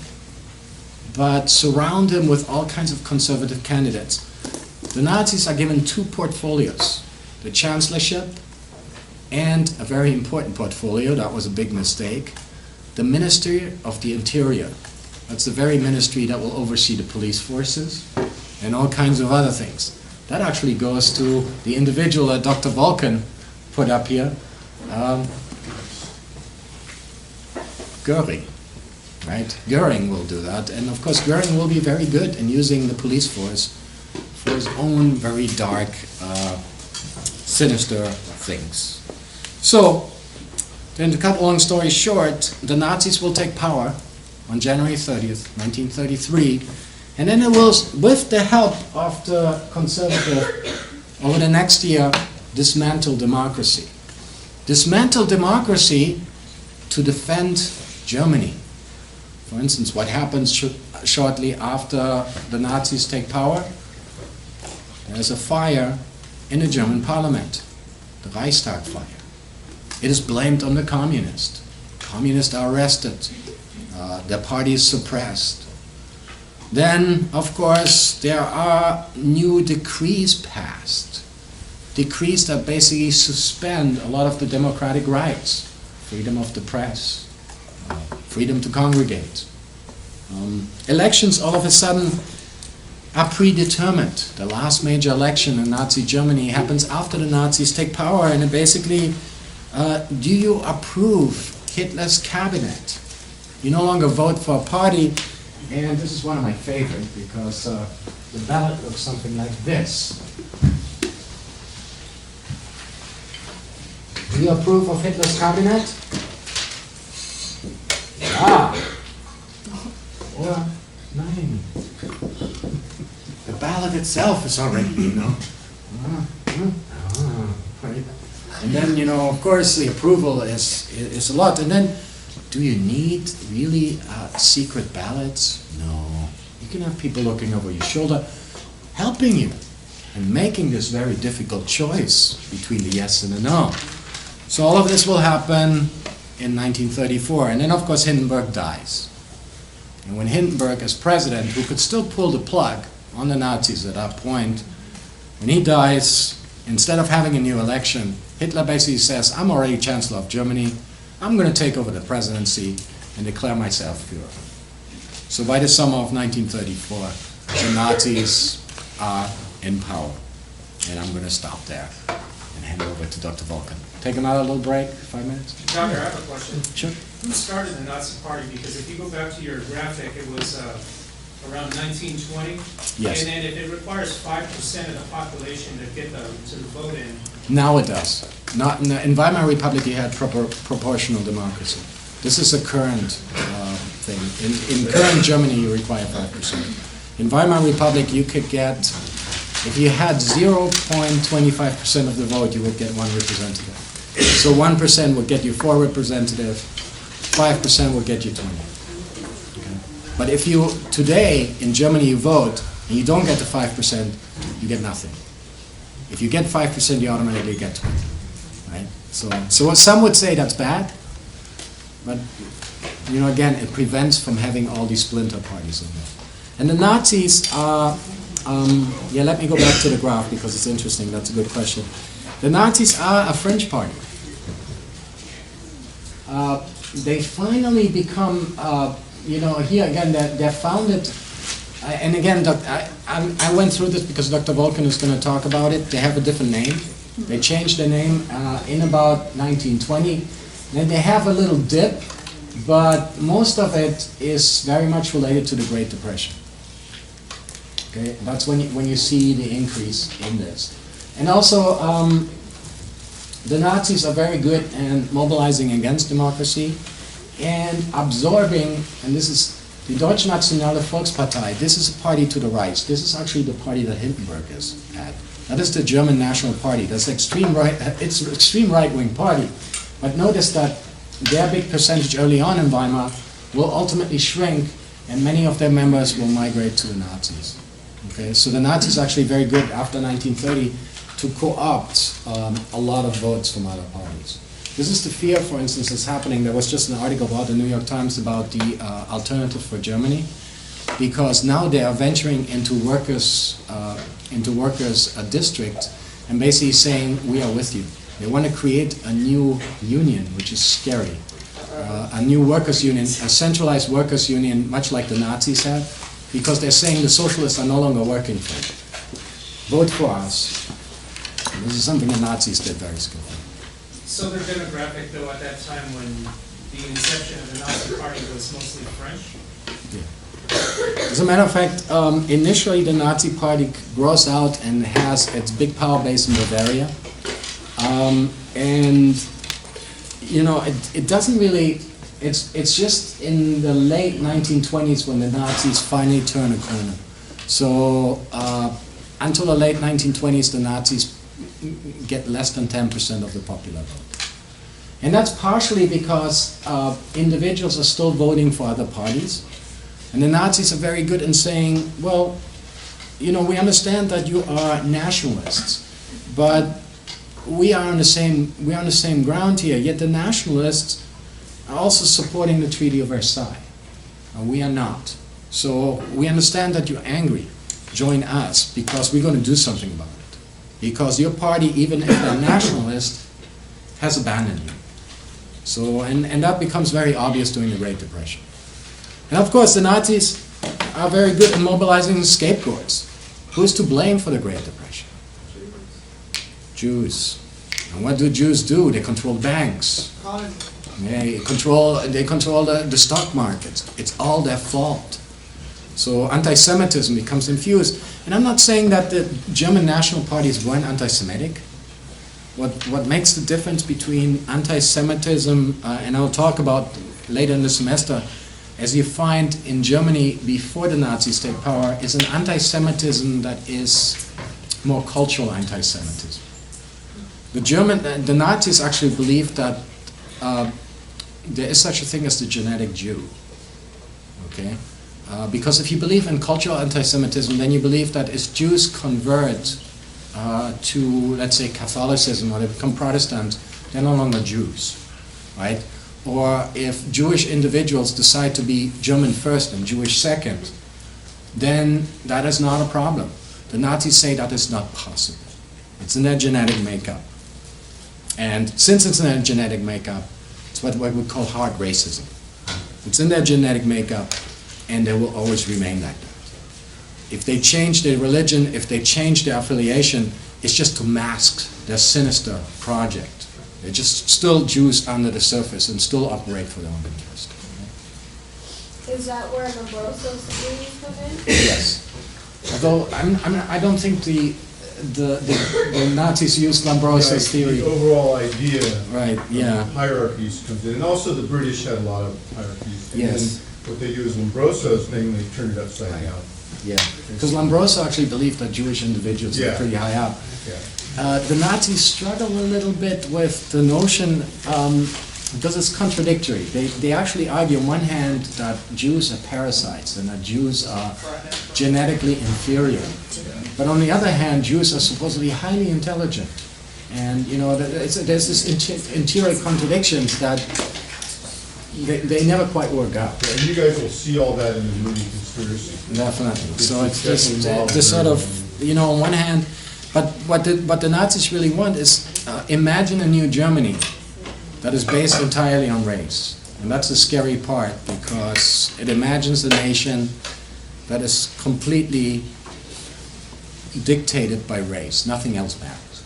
but surround him with all kinds of conservative candidates. The Nazis are given two portfolios, the chancellorship and a very important portfolio, that was a big mistake, the Ministry of the Interior. That's the very ministry that will oversee the police forces and all kinds of other things. That actually goes to the individual that Dr. Vulcan put up here, Göring, right? Göring will do that, and of course Göring will be very good in using the police force for his own very dark, sinister things. So, then to cut a long story short, the Nazis will take power on January 30th, 1933, and then it will, with the help of the conservative, over the next year, dismantle democracy. Dismantle democracy to defend Germany. For instance, what happens shortly after the Nazis take power? There's a fire in the German parliament, the Reichstag fire. It is blamed on the communists. Communists are arrested. Their party is suppressed. Then, of course, there are new decrees passed. Decrees that basically suspend a lot of the democratic rights. Freedom of the press, freedom to congregate. Elections all of a sudden are predetermined. The last major election in Nazi Germany happens after the Nazis take power, and it basically, do you approve Hitler's cabinet? You no longer vote for a party, and this is one of my favorites because the ballot looks something like this. Do you approve of Hitler's cabinet? Or nein. The ballot itself is already, right? And then, of course, the approval is a lot. And then, do you need really secret ballots? No. You can have people looking over your shoulder, helping you, and making this very difficult choice between the yes and the no. So all of this will happen in 1934. And then, of course, Hindenburg dies. And when Hindenburg, as president, who could still pull the plug on the Nazis at that point, when he dies, instead of having a new election, Hitler basically says, I'm already Chancellor of Germany, I'm going to take over the presidency and declare myself Führer. So by the summer of 1934, the Nazis are in power. And I'm going to stop there and hand over to Dr. Vulcan. Take another little break, 5 minutes. Doctor, I have a question. Sure. Who started the Nazi Party? Because if you go back to your graphic, it was around 1920. Yes. And then it requires 5% of the population to get to vote in. Now it does. Not in Weimar Republic, you had proportional democracy. This is a current thing. In current Germany, you require 5%. In Weimar Republic, you could get, if you had 0.25% of the vote, you would get one representative. So 1% would get you 4 representatives, 5% would get you 20. Okay. But if you, today, in Germany, you vote, and you don't get the 5%, you get nothing. If you get 5%, you automatically get 20. Right? So some would say that's bad, but again, it prevents from having all these splinter parties in there. And the Nazis are, let me go back to the graph because it's interesting. That's a good question. The Nazis are a fringe party. They finally become, here again, they're founded And again, I went through this because Dr. Volkan is going to talk about it. They have a different name. They changed their name in about 1920. Then they have a little dip, but most of it is very much related to the Great Depression. Okay, that's when you see the increase in this. And also, the Nazis are very good in mobilizing against democracy and absorbing, and this is the Deutsche Nationale Volkspartei. This is a party to the right. This is actually the party that Hindenburg is at. That is the German National Party. That's extreme right. It's an extreme right-wing party. But notice that their big percentage early on in Weimar will ultimately shrink, and many of their members will migrate to the Nazis. Okay, so the Nazis are actually very good after 1930 to co-opt a lot of votes from other parties. This is the fear, for instance, that's happening. There was just an article about the New York Times about the Alternative for Germany, because now they are venturing into workers' district and basically saying, we are with you. They want to create a new union, which is scary. A new workers' union, a centralized workers' union, much like the Nazis had, because they're saying the socialists are no longer working for you. Vote for us. This is something the Nazis did very skillfully. So their demographic, though, at that time when the inception of the Nazi Party was mostly French? Yeah. As a matter of fact, initially the Nazi Party grows out and has its big power base in Bavaria. And, you know, it doesn't really, it's just in the late 1920s when the Nazis finally turn a corner. So until the late 1920s, the Nazis get less than 10% of the popular vote. And that's partially because individuals are still voting for other parties. And the Nazis are very good in saying, well, you know, we understand that you are nationalists, but we are on the same ground here. Yet the nationalists are also supporting the Treaty of Versailles. We are not. So we understand that you're angry. Join us, because we're going to do something about it. Because your party, even if they're nationalist, has abandoned you. So, and that becomes very obvious during the Great Depression. And of course, the Nazis are very good in mobilizing scapegoats. Who's to blame for the Great Depression? Jews. And what do Jews do? They control banks. They control the stock market. It's all their fault. So anti-Semitism becomes infused. And I'm not saying that the German National Parties weren't anti-Semitic. What makes the difference between anti-Semitism, and I'll talk about later in the semester, as you find in Germany before the Nazis take power, is an anti-Semitism that is more cultural anti-Semitism. The Nazis actually believed that there is such a thing as the genetic Jew. Okay? Because if you believe in cultural anti-Semitism, then you believe that if Jews convert to, let's say, Catholicism, or they become Protestant, they're no longer Jews, right? Or if Jewish individuals decide to be German first and Jewish second, then that is not a problem. The Nazis say that is not possible. It's in their genetic makeup. And since it's in their genetic makeup, it's what we would call hard racism. It's in their genetic makeup, and they will always remain like that. If they change their religion, if they change their affiliation, it's just to mask their sinister project. They're just still Jews under the surface and still operate for their own interest. Is that where Lombroso's theories come in? Yes. Although I don't think the Nazis used Lombroso's theory. The overall idea right, yeah. of hierarchies comes in. And also the British had a lot of hierarchies. And yes. then what they do is Lombroso's thing, they turn it upside down. Yeah, because Lombroso actually believed that Jewish individuals were pretty high up. Yeah. The Nazis struggle a little bit with the notion, because it's contradictory. They actually argue on one hand that Jews are parasites and that Jews are genetically inferior. But on the other hand, Jews are supposedly highly intelligent. And, you know, there's this interior contradictions that they never quite work out. Yeah, and you guys will see all that in the movie Conspiracy. Definitely. So it's just this sort of, you know, on one hand, but what the Nazis really want is imagine a new Germany that is based entirely on race. And that's the scary part, because it imagines a nation that is completely dictated by race. Nothing else matters.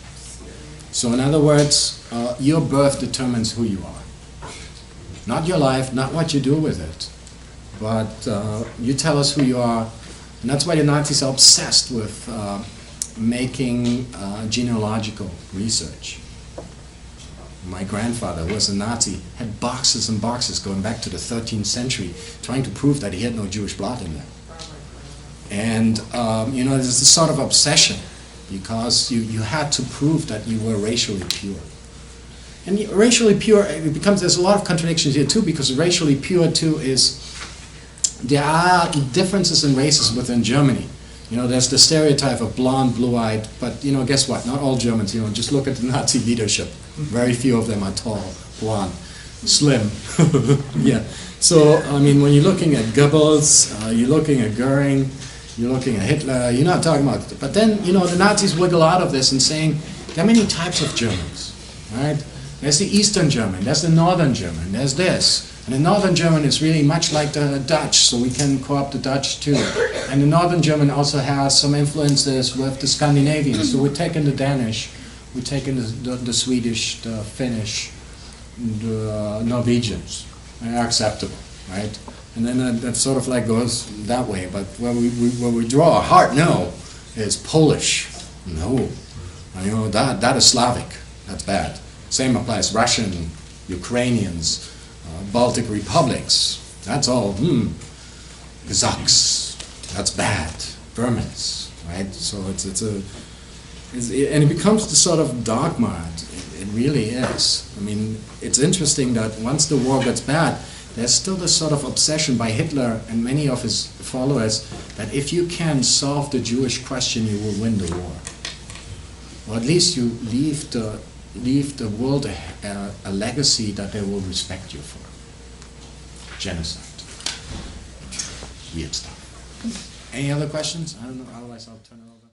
So in other words, your birth determines who you are. Not your life, not what you do with it, but you tell us who you are. And that's why the Nazis are obsessed with making genealogical research. My grandfather, who was a Nazi, had boxes and boxes going back to the 13th century trying to prove that he had no Jewish blood in there. And, you know, there's this sort of obsession because you had to prove that you were racially pure. And racially pure, it becomes, there's a lot of contradictions here too, because racially pure too is, there are differences in races within Germany. You know, there's the stereotype of blonde, blue-eyed, but, you know, guess what? Not all Germans, you know, just look at the Nazi leadership. Very few of them are tall, blonde, slim. Yeah. So, I mean, when you're looking at Goebbels, you're looking at Goering, you're looking at Hitler, you're not talking about it. But then, you know, the Nazis wiggle out of this and saying, there are many types of Germans, right? There's the Eastern German, there's the Northern German, there's this. And the Northern German is really much like the Dutch, so we can co-opt the Dutch too. And the Northern German also has some influences with the Scandinavians. So we're taking the Danish, we're taking the Swedish, the Finnish, the Norwegians. They're acceptable, right? And then that sort of like goes that way. But where we draw a hard no is Polish. No. You know, that is Slavic. That's bad. Same applies Russian, Ukrainians, Baltic republics, that's all, Kazakhs, that's bad, Burmans, right? So and it becomes the sort of dogma, it really is. I mean, it's interesting that once the war gets bad, there's still this sort of obsession by Hitler and many of his followers that if you can solve the Jewish question, you will win the war. Or at least you leave the world a legacy that they will respect you for. Genocide. Weird stuff. Any other questions? I don't know, otherwise I'll turn it over.